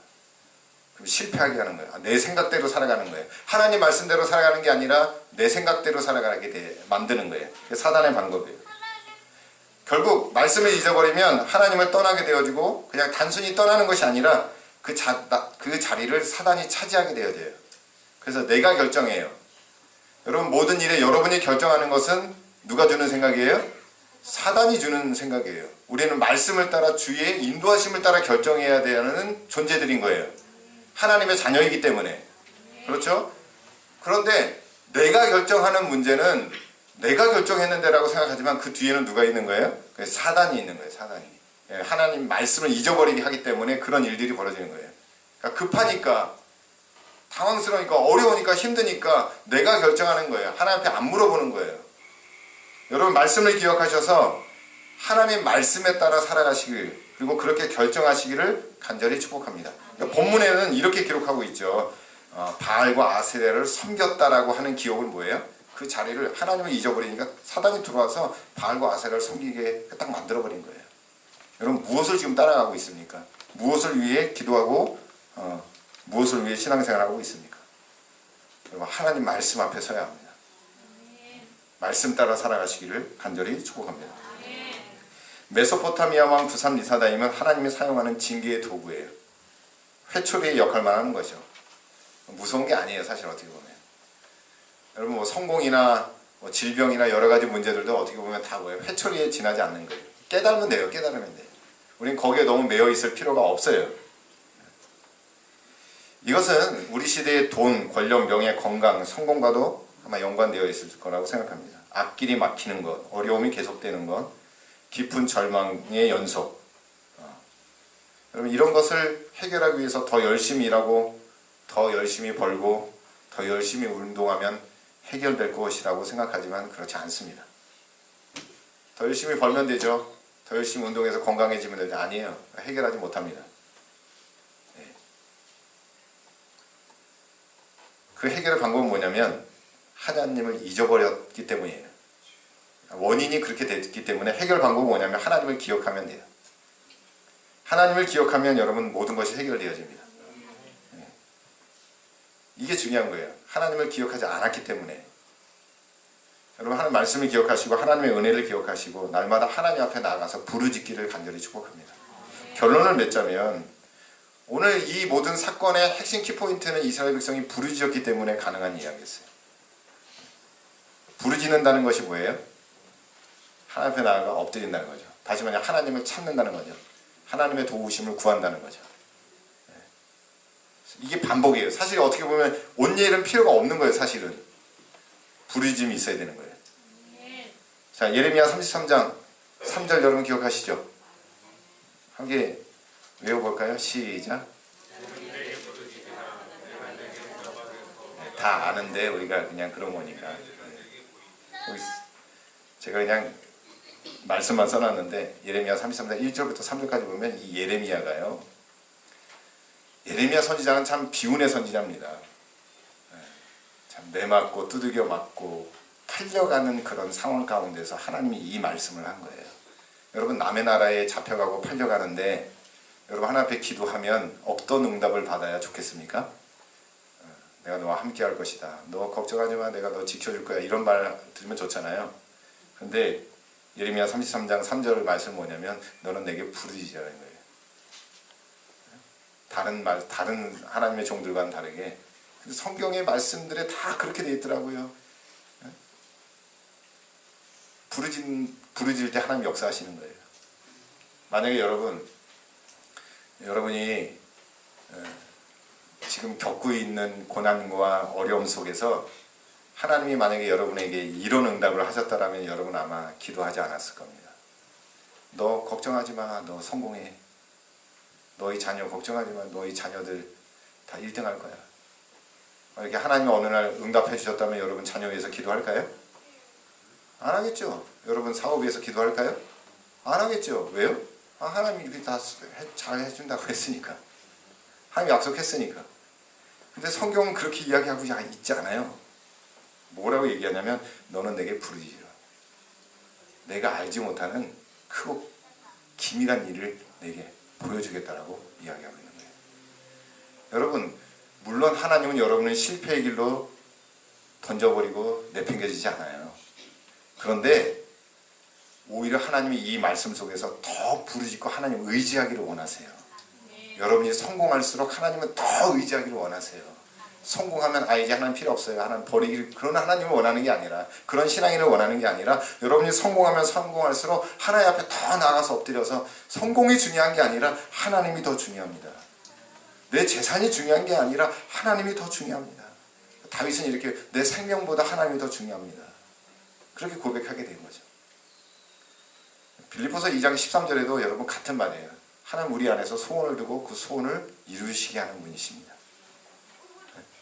그럼 실패하게 하는 거예요. 내 생각대로 살아가는 거예요. 하나님 말씀대로 살아가는 게 아니라 내 생각대로 살아가게 만드는 거예요. 그게 사단의 방법이에요. 결국 말씀을 잊어버리면 하나님을 떠나게 되어지고 그냥 단순히 떠나는 것이 아니라 그 자리를 사단이 차지하게 되어져요. 그래서 내가 결정해요. 여러분 모든 일에 여러분이 결정하는 것은 누가 주는 생각이에요? 사단이 주는 생각이에요. 우리는 말씀을 따라 주의 인도하심을 따라 결정해야 되는 존재들인 거예요. 하나님의 자녀이기 때문에. 그렇죠? 그런데 내가 결정하는 문제는 내가 결정했는데라고 생각하지만 그 뒤에는 누가 있는 거예요? 사단이 있는 거예요. 사단이. 하나님 말씀을 잊어버리게 하기 때문에 그런 일들이 벌어지는 거예요. 그러니까 급하니까 당황스러우니까 어려우니까 힘드니까 내가 결정하는 거예요. 하나님 앞에 안 물어보는 거예요. 여러분 말씀을 기억하셔서 하나님 말씀에 따라 살아가시길 그리고 그렇게 결정하시기를 간절히 축복합니다. 그러니까 본문에는 이렇게 기록하고 있죠. 바알과 아세라를 섬겼다라고 하는 기억은 뭐예요? 그 자리를 하나님을 잊어버리니까 사단이 들어와서 바알과 아세라를 섬기게 딱 만들어버린 거예요. 여러분 무엇을 지금 따라가고 있습니까? 무엇을 위해 기도하고 무엇을 위해 신앙생활하고 있습니까? 여러분 하나님 말씀 앞에 서야 합니다. 말씀 따라 살아가시기를 간절히 축복합니다. 메소포타미아 왕 부삼리사다임은 하나님이 사용하는 징계의 도구예요. 회초리의 역할만 하는 거죠. 무서운 게 아니에요. 사실 어떻게 보면. 여러분 뭐 성공이나 뭐 질병이나 여러 가지 문제들도 어떻게 보면 다 뭐예요? 회초리에 지나지 않는 거예요. 깨달으면 돼요. 깨달으면 돼요. 우린 거기에 너무 매여 있을 필요가 없어요. 이것은 우리 시대의 돈, 권력, 명예, 건강, 성공과도 아마 연관되어 있을 거라고 생각합니다. 앞길이 막히는 것, 어려움이 계속되는 것, 깊은 절망의 연속. 여러분 이런 것을 해결하기 위해서 더 열심히 일하고 더 열심히 벌고 더 열심히 운동하면 해결될 것이라고 생각하지만 그렇지 않습니다. 더 열심히 벌면 되죠. 더 열심히 운동해서 건강해지면 되죠. 아니에요. 해결하지 못합니다. 그 해결의 방법은 뭐냐면 하나님을 잊어버렸기 때문이에요. 원인이 그렇게 됐기 때문에 해결 방법은 뭐냐면 하나님을 기억하면 돼요. 하나님을 기억하면 여러분 모든 것이 해결되어집니다. 이게 중요한 거예요. 하나님을 기억하지 않았기 때문에. 여러분 하나님 말씀을 기억하시고 하나님의 은혜를 기억하시고 날마다 하나님 앞에 나아가서 부르짖기를 간절히 축복합니다. 결론을 맺자면 오늘 이 모든 사건의 핵심 키포인트는 이스라엘 백성이 부르짖었기 때문에 가능한 이야기였어요. 부르짖는다는 것이 뭐예요? 하나님 앞에 나아가 엎드린다는 거죠. 다시 말해 하나님을 찾는다는 거죠. 하나님의 도우심을 구한다는 거죠. 이게 반복이에요. 사실 어떻게 보면 온예일은 필요가 없는 거예요. 사실은 부르짖음이 있어야 되는 거예요. 자, 예레미야 33장 3절 여러분 기억하시죠? 함께 외워볼까요? 시작. 다 아는데 우리가 그냥 그런 거니까. 제가 그냥 말씀만 써놨는데 예레미야 33장 1절부터 3절까지 보면 이 예레미야가요. 예레미야 선지자는 참 비운의 선지자입니다. 참 매맞고 두들겨 맞고 팔려가는 그런 상황 가운데서 하나님이 이 말씀을 한 거예요. 여러분 남의 나라에 잡혀가고 팔려가는데 여러분 하나님 앞에 기도하면 어떤 응답을 받아야 좋겠습니까? 내가 너와 함께 할 것이다. 너 걱정하지 마. 내가 너 지켜줄 거야. 이런 말 들으면 좋잖아요. 근데 예레미야 33장 3절 말씀 뭐냐면 너는 내게 부르짖으라는 거예요. 다른 하나님의 종들과는 다르게. 근데 성경의 말씀들에 다 그렇게 되어 있더라고요. 부르짖을 때 하나님 역사하시는 거예요. 만약에 여러분이 지금 겪고 있는 고난과 어려움 속에서 하나님이 만약에 여러분에게 이런 응답을 하셨다면 여러분 아마 기도하지 않았을 겁니다. 너 걱정하지 마. 너 성공해. 너희 자녀 걱정하지 마. 너희 자녀들 다 1등 할 거야. 이렇게 하나님이 어느 날 응답해 주셨다면 여러분 자녀 위해서 기도할까요? 안 하겠죠. 여러분 사업 위해서 기도할까요? 안 하겠죠. 왜요? 하나님이 이렇게 다 잘 해준다고 했으니까. 하나님 약속했으니까. 근데 성경은 그렇게 이야기하고 있지 않아요. 뭐라고 얘기하냐면 너는 내게 부르짖으라. 내가 알지 못하는 크고 기밀한 일을 내게 보여주겠다라고 이야기하고 있는 거예요. 여러분, 물론 하나님은 여러분을 실패의 길로 던져버리고 내팽개치지 않아요. 그런데 오히려 하나님이 이 말씀 속에서 더 부르짖고 하나님 의지하기를 원하세요. 여러분이 성공할수록 하나님은 더 의지하기를 원하세요. 성공하면 이제 하나님 필요 없어요. 하나님 버리기를, 그런 하나님을 원하는 게 아니라, 그런 신앙인을 원하는 게 아니라, 여러분이 성공하면 성공할수록 하나님 앞에 더 나가서 엎드려서 성공이 중요한 게 아니라 하나님이 더 중요합니다. 내 재산이 중요한 게 아니라 하나님이 더 중요합니다. 다윗은 이렇게 내 생명보다 하나님이 더 중요합니다. 그렇게 고백하게 된 거죠. 빌립보서 2장 13절에도 여러분 같은 말이에요. 하나님 우리 안에서 소원을 두고 그 소원을 이루시게 하는 분이십니다.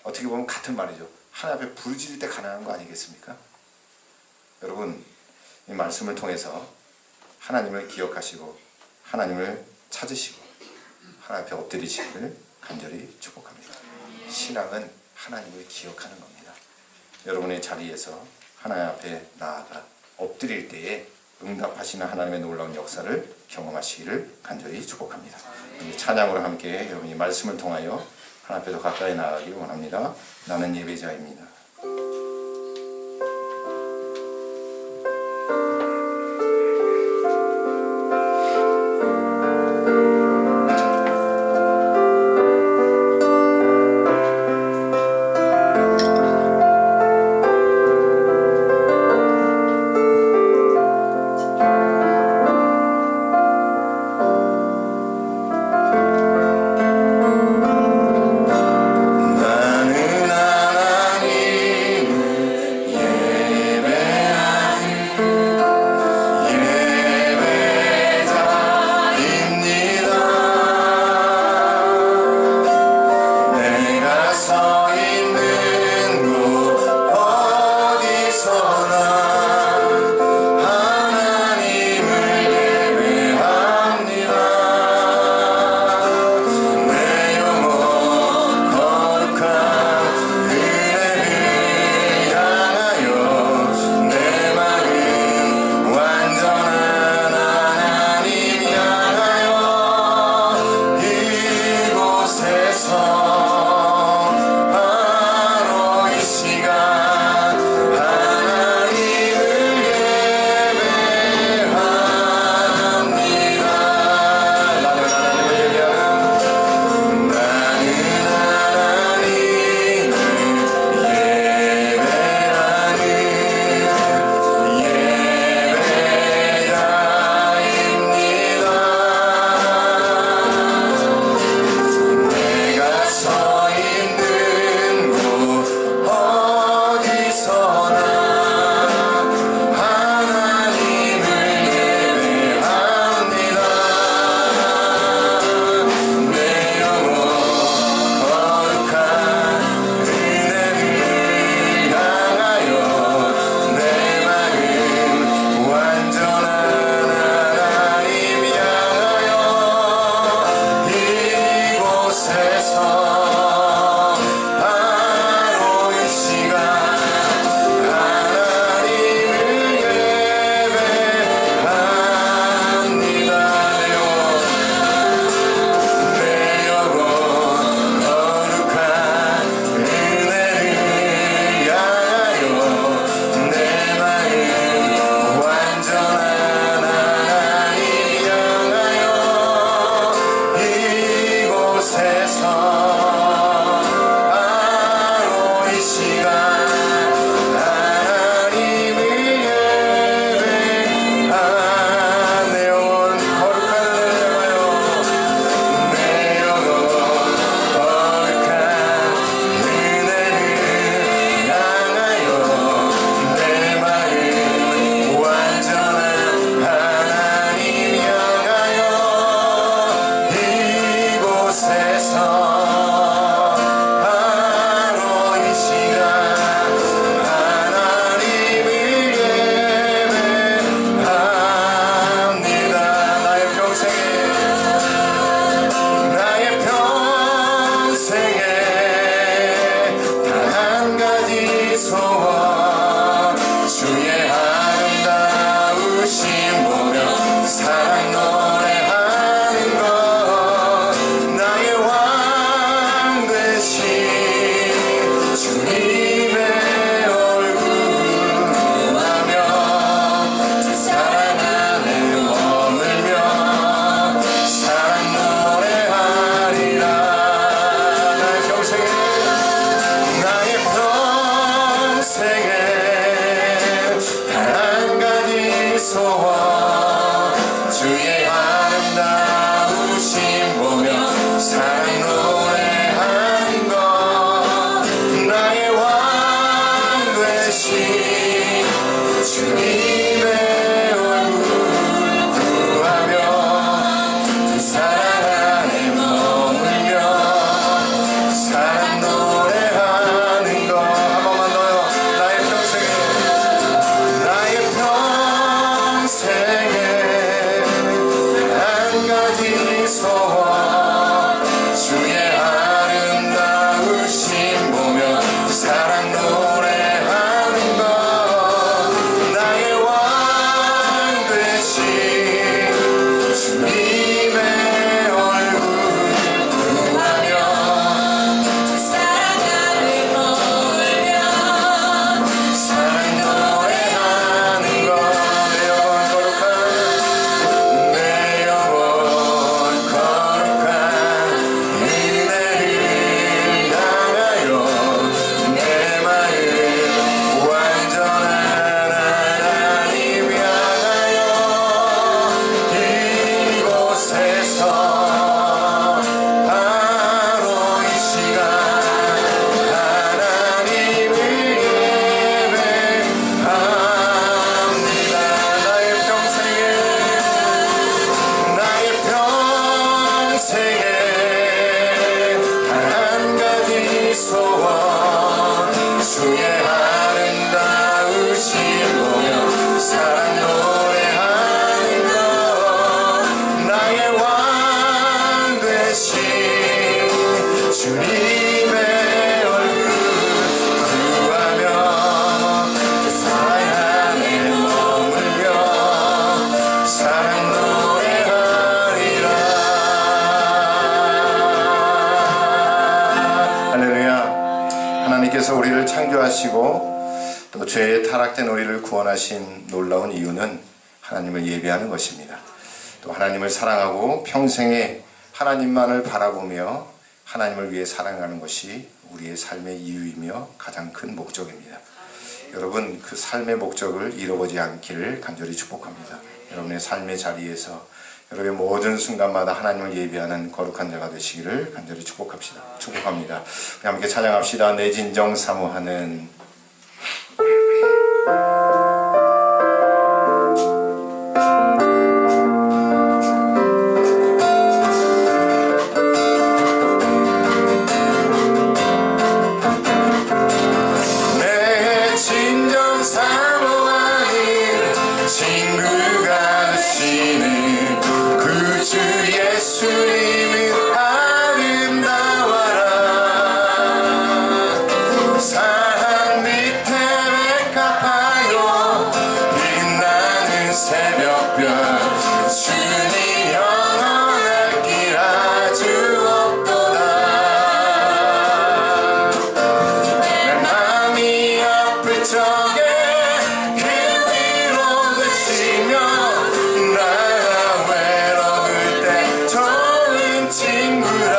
어떻게 보면 같은 말이죠. 하나님 앞에 부르짖을 때 가능한 거 아니겠습니까? 여러분, 이 말씀을 통해서 하나님을 기억하시고 하나님을 찾으시고 하나님 앞에 엎드리시기를 간절히 축복합니다. 신앙은 하나님을 기억하는 겁니다. 여러분의 자리에서 하나님 앞에 나아가 엎드릴 때에 응답하시는 하나님의 놀라운 역사를 경험하시기를 간절히 축복합니다. 찬양으로 함께 여러분이 말씀을 통하여 하나님 앞에 더 가까이 나아가길 원합니다. 나는 예배자입니다. 나는 하나님 가지 소원 주의 아름다우신 보며 사랑 노래하는 것 나의 왕 되신 주님의 얼굴 구하며 사랑하는 놀며 사랑 노래하는 것 내 영혼 거룩한 은혜를 향하여 내 마음 완전한 하나님 향하여 이곳에서 바로 이 시간 하나님을 예배합니다. 나의 평생에 단 한 가지 소원 주의 아름다우신 보며 사랑 노래하는 것 나의 왕 되신 주님의 얼굴 구하며 사랑 안에 머물며 사랑 노래하리라. 할렐루야. 하나님께서 우리를 창조하시고 또 죄에 타락된 우리를 구원하신 놀라운 이유는 하나님을 예배하는 것입니다. 또 하나님을 사랑하고 평생에 하나님만을 바라보며 하나님을 위해 살아가는 것이 우리의 삶의 이유이며 가장 큰 목적입니다. 여러분 그 삶의 목적을 잃어버리지 않기를 간절히 축복합니다. 여러분의 삶의 자리에서 여러분의 모든 순간마다 하나님을 예배하는 거룩한 자가 되시기를 간절히 축복합니다. 우리 함께 찬양합시다. 내 진정 사모하는 내 진정 사모하는 친구가 되시는 구주 예수님은 아름다워라. 산 밑에 백합화요 빛나는 새벽별 주님 영원할 길 아주 없도다. 내 맘이 아플 적에 그 위로 되시며 나 외로울 때 좋은 친구라.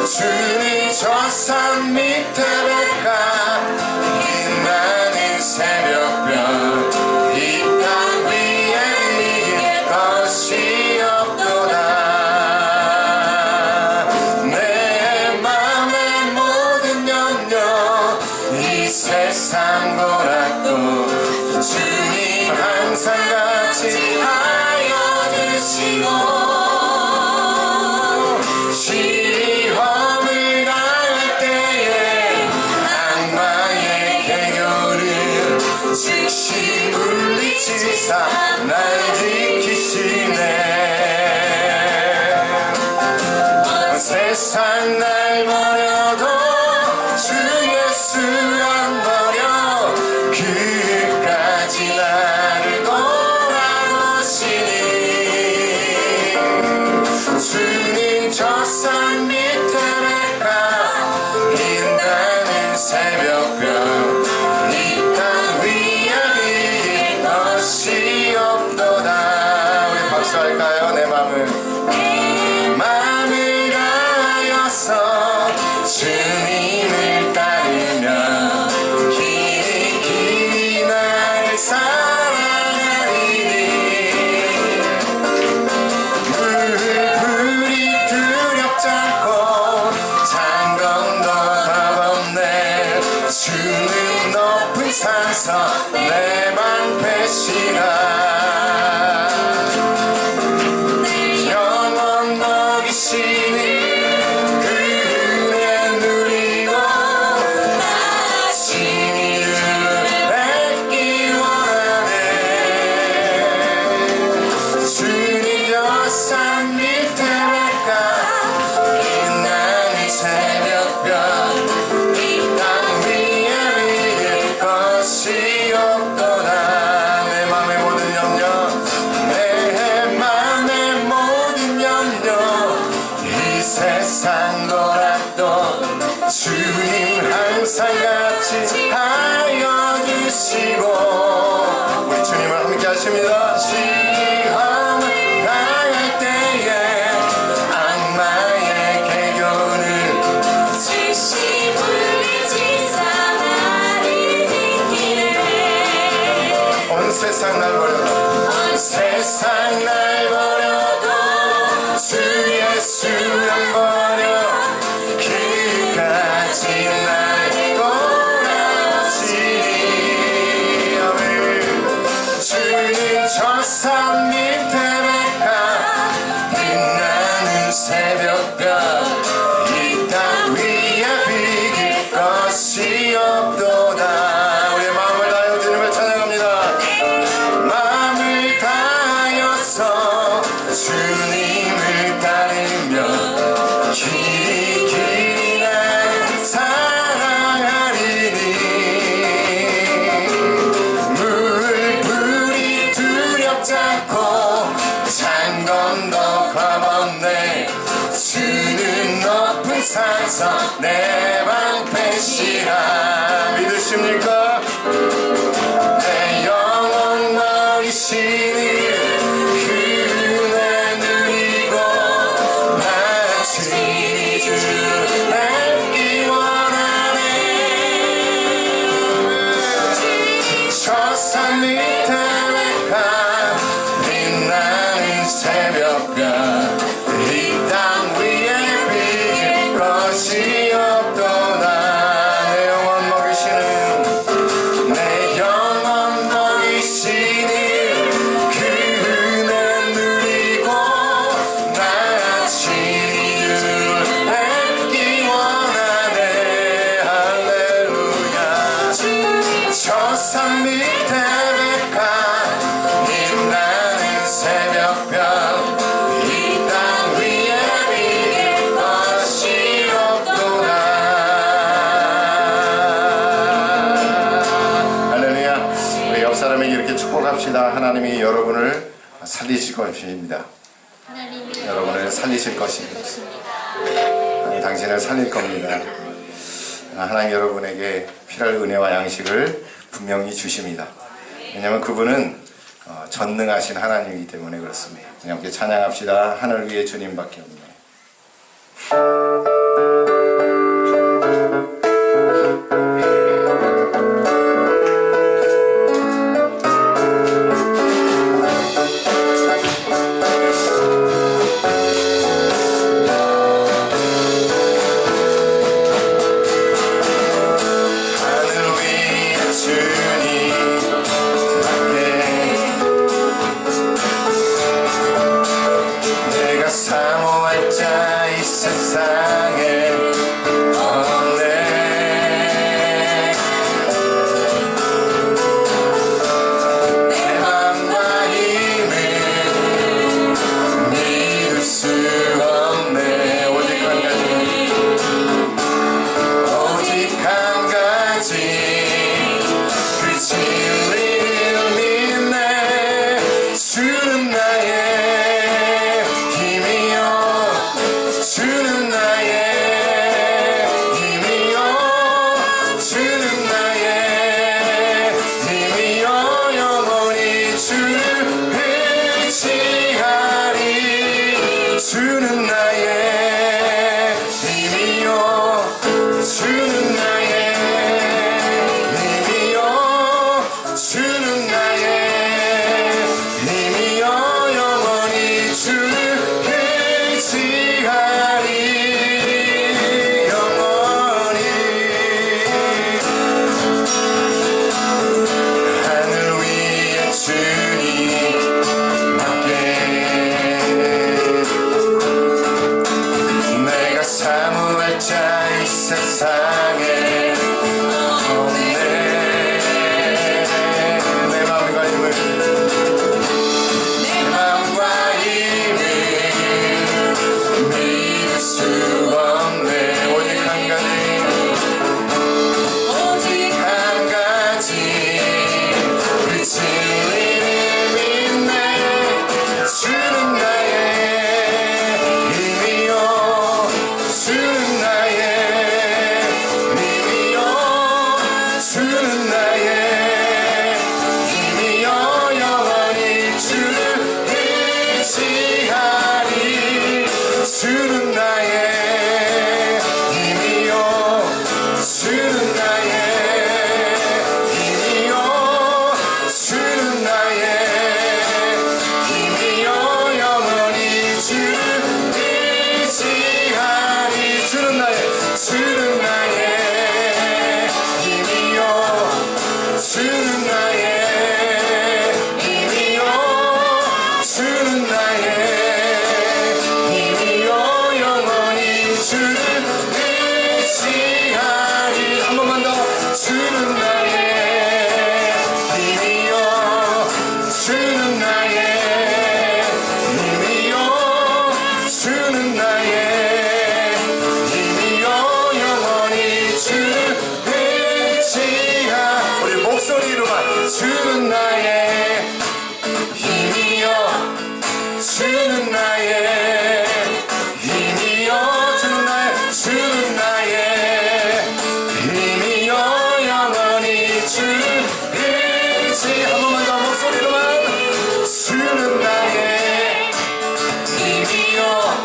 주님 저 산 밑에 백합 빛나는 새벽별 이 땅 위에 것이 없도다. 내 맘의 모든 염려 이 세상 보라도 주님 항상 같이 하여 주시고 시험을 당할 때에 악마의 개교를 즉시 물리치사 날 지키시네. 세상 날 버려도 주 예수 안 버려 끝까지 나를 돌아보시니 주님 저 산 밑에 백합 빛나는 새벽별 이 땅 위에 길 것이 없도다. 우리 박수할까요? 내 맘을 다하여서 주님을 따르며 길이 날 사랑하리니 물불이 두렵지 않고 장검도 겁없네. 주는 높은 산서 내 방패시라. 영원 주께서 내 방패시라. 믿으십니까? 내 영혼 먹이시니 그 은혜 누리고 나 친히 주를 뵙기 원하네. 저 산 밑에 백합 빛나는 새벽별 이 땅 위에 비길 것이 없도다. 내 영혼 먹이시는 내 영혼 먹이시니 그 은혜 누리고 나 친히 주를 뵙기 원하네. 할렐루야. 저 산 밑에 백합 빛나는 새벽별 이 땅 위에 비길 것이 없도다. 할렐루야. 우리 옆 사람에게 이렇게 축복합시다. 하나님이 여러분을 살리실 것입니다. 여러분을 살리실 것입니다. 당신을 살릴 겁니다. 하나님 여러분에게 필요할 은혜와 양식을 분명히 주십니다. 왜냐하면 그분은 전능하신 하나님이기 때문에 그렇습니다. 함께 찬양합시다. 하늘 위에 주님밖에 없네. 하늘 위에 주님밖에 내가 사모할 자 이 세상에 없네. 내 맘과 힘을 믿을 수 없네. 오직 한 가지 오직 한 가지 그 진리를 믿네. 주는 나의 힘이요 주는 나의 힘이요 주는 나의 힘이요 영원히 주를 의지하리. 주는 나의 힘이요 주는 나의 힘이요 주는 나의 힘이요 영원히 주를 의지하리. 영원히 하늘 위에 주님밖에 내가 사모할 자 이 세상에 없네. 내 마음과 힘을 믿을 수 없네. 오직 한 가지 그 진리를 믿네. 주는 나의 힘이요 주는 나의 힘이요 주는 나의 힘이요 영원히 주를 의지하리. 주는 나의 힘이요 주는 나의 힘이요 주는 나의 힘이요 영원히 주를 의지하리. 주는 나의 힘이요 주는 나의 힘이요 주는 나의 힘이요 영원히 주를 의지하리. 한 번만 더 주는 나의 힘이요 주는 나의 힘이요 주는 나의 힘이요 영원히 주를 의지하리. 우리 목소리로만 주는 나의 힘이요 주는 나의 힘이요 주는 나의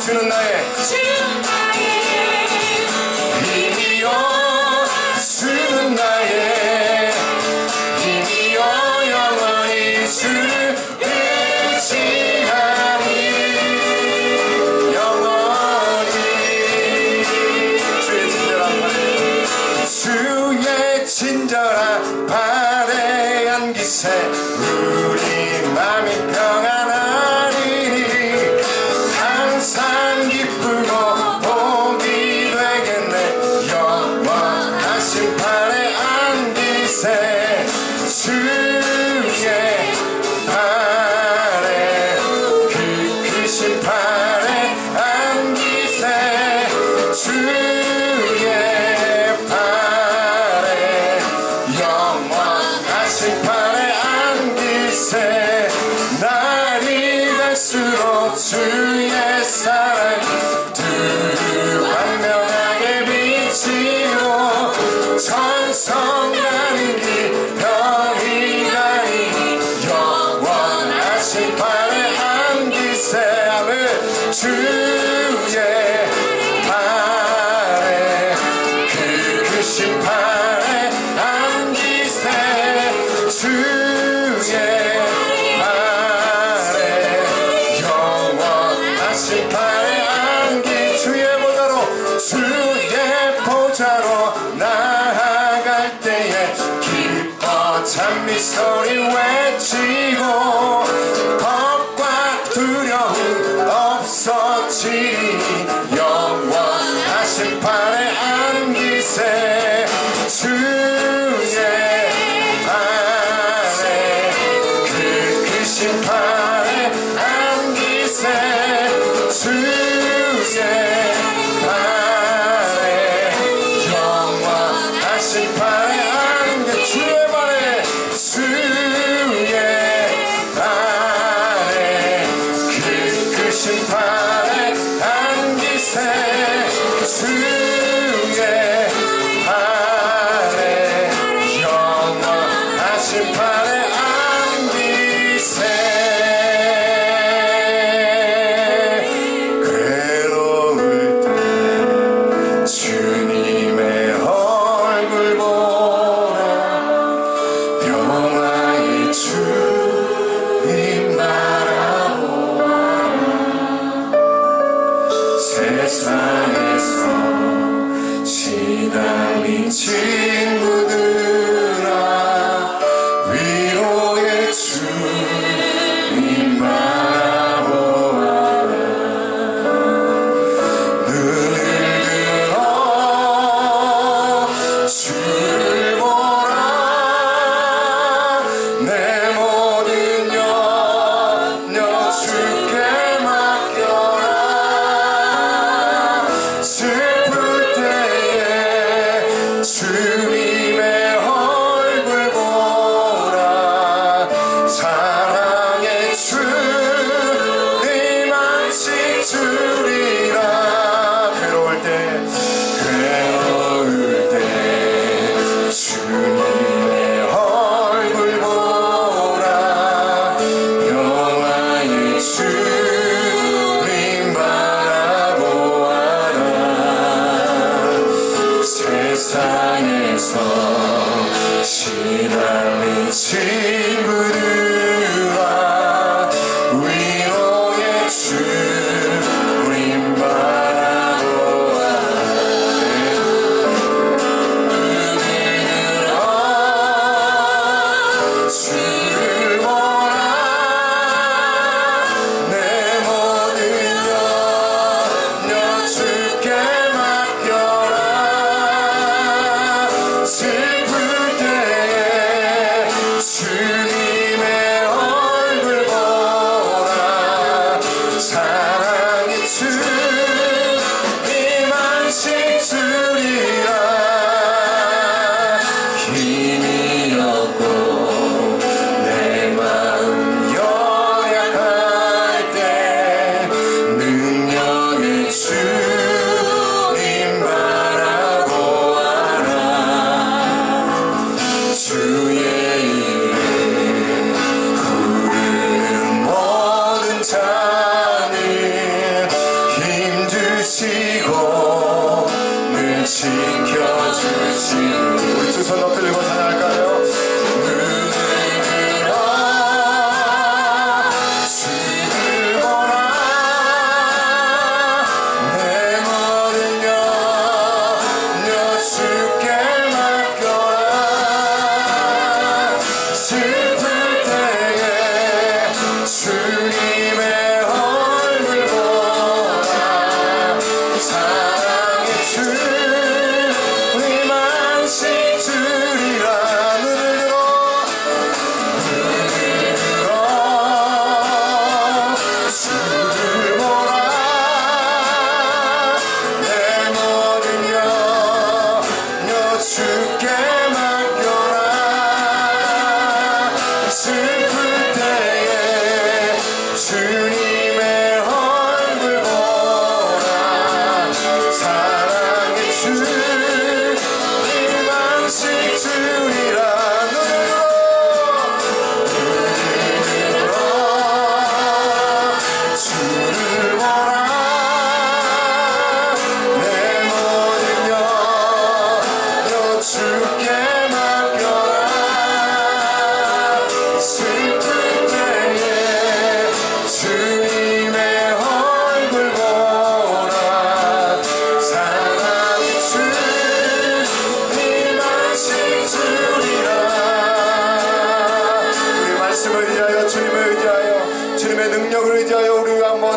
주는 나의 힘이여 주는 나의 힘이여 영원히 주를 의지하니 영원히 주의 친절한 발에 안기세 우리 맘이 평안하리니 항상 기쁘고 복이 되겠네 영원하신 발에 안기세 주의 발에 그 크신 발에 안기세 주의 발에 영원하신 발에 안기세 날이 갈수록 주의 사랑 투명하게 비치고 천성 가는 길 별이 가니 영원하신 발에 안기세 아멘 주의 발에 그 크신 발에 안기세 주의 발에 영원하신 발에 안기 주의 보좌로 나아갈 때에 기뻐 찬미 소리 외치고 겁과 두려움 없어지니 영원하신 발에 안기세 주의 발에 그 크신 발에 안기세 주의 발에 영원하신 발에 안기 주의 발에 그 크신 발에 안기세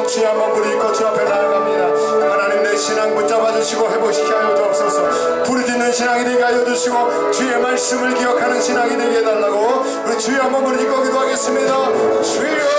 주의 한번 부르짖고 주 앞에 나아갑니다. 하나님 내 신앙 붙잡아 주시고 회복시켜 하여 주옵소서. 부르짖는 신앙이 되게 하여 주시고 주의 말씀을 기억하는 신앙이 되게 해달라고 우리 주의 한번 부르짖고 기도하겠습니다. 주여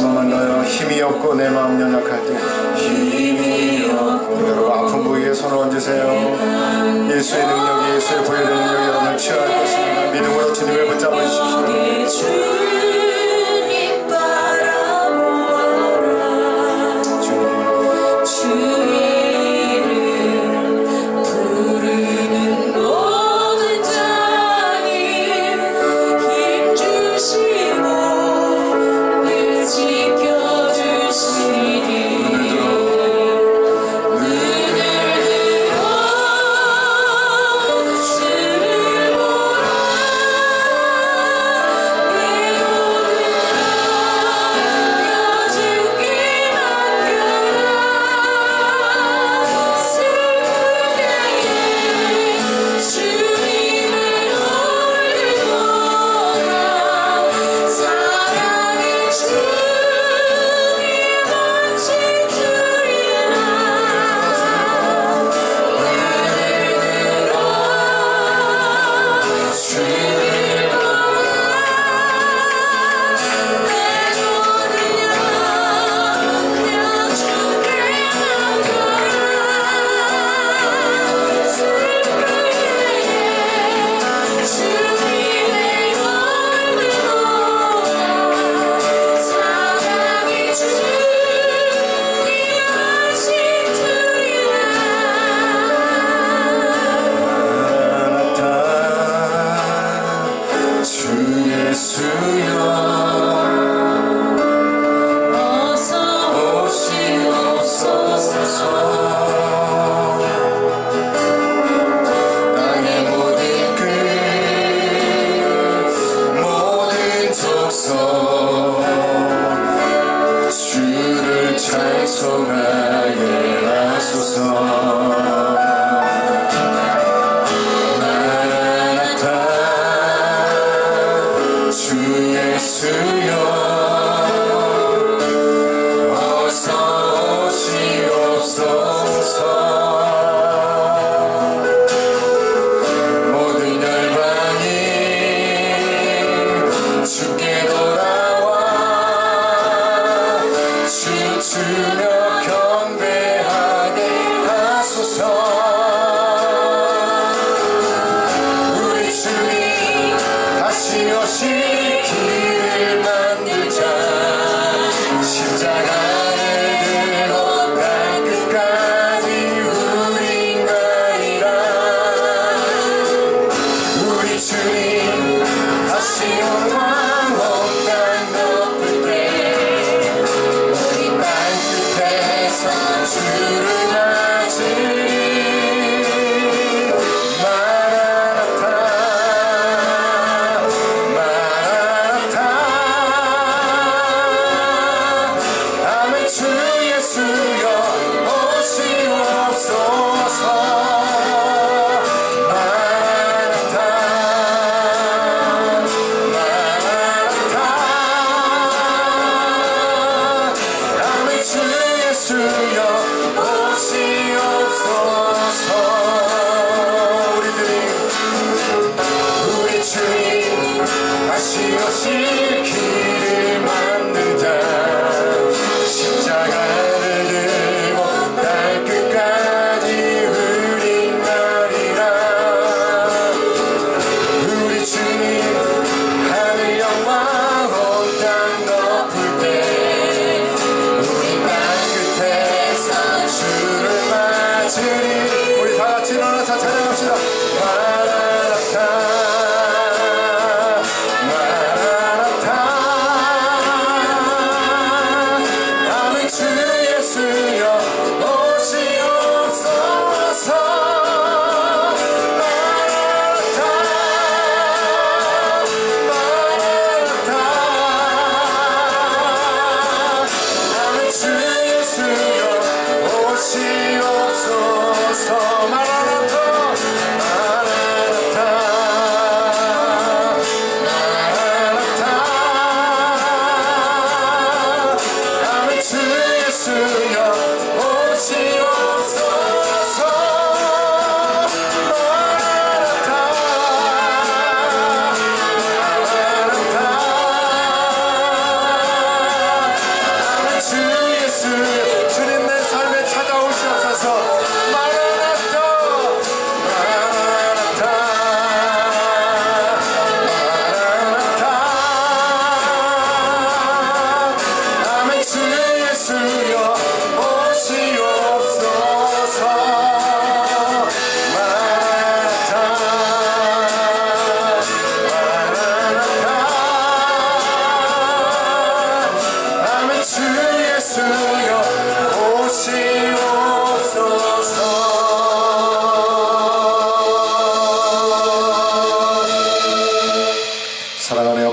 한번만 더요. 힘이 없고 내 마음 연약할 때 힘이 없고 여러분 아픈 부위에 손을 얹으세요. 예수의 능력이 예수의 보혈의 능력이 여러분을 취할 것입니다. 믿음으로 주님을 붙잡으십시오. 주를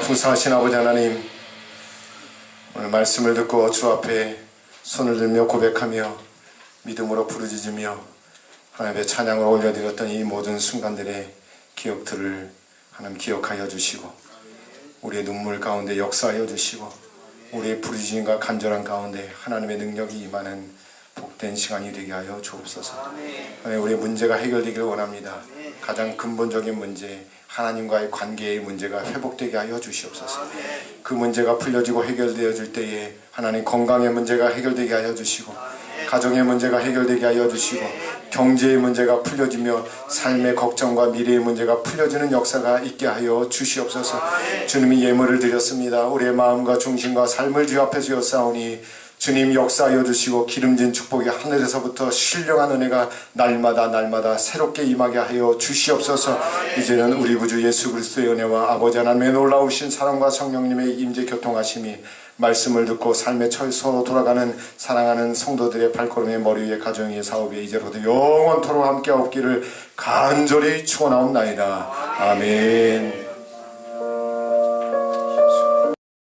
풍성하신 아버지 하나님, 오늘 말씀을 듣고 주 앞에 손을 들며 고백하며 믿음으로 부르짖으며 하나님의 찬양을 올려드렸던 이 모든 순간들의 기억들을 하나님 기억하여 주시고 우리의 눈물 가운데 역사하여 주시고 우리의 부르짖음과 간절한 가운데 하나님의 능력이 임하는 복된 시간이 되게 하여 주옵소서. 우리의 문제가 해결되기를 원합니다. 가장 근본적인 문제, 하나님과의 관계의 문제가 회복되게 하여 주시옵소서. 그 문제가 풀려지고 해결되어질 때에 하나님 건강의 문제가 해결되게 하여 주시고 가정의 문제가 해결되게 하여 주시고 경제의 문제가 풀려지며 삶의 걱정과 미래의 문제가 풀려지는 역사가 있게 하여 주시옵소서. 주님이 예물을 드렸습니다. 우리의 마음과 중심과 삶을 주 앞에 주었사오니 주님 역사하여 주시고 기름진 축복이 하늘에서부터 신령한 은혜가 날마다 새롭게 임하게 하여 주시옵소서. 이제는 우리 구주 예수 그리스도의 은혜와 아버지 하나님의 놀라우신 사랑과 성령님의 임재 교통하심이 말씀을 듣고 삶의 처소로 돌아가는 사랑하는 성도들의 발걸음의 머리 위에 가정 위에 사업 위에 이제로도 영원토록 함께 없기를 간절히 축원하옵나이다. 아멘.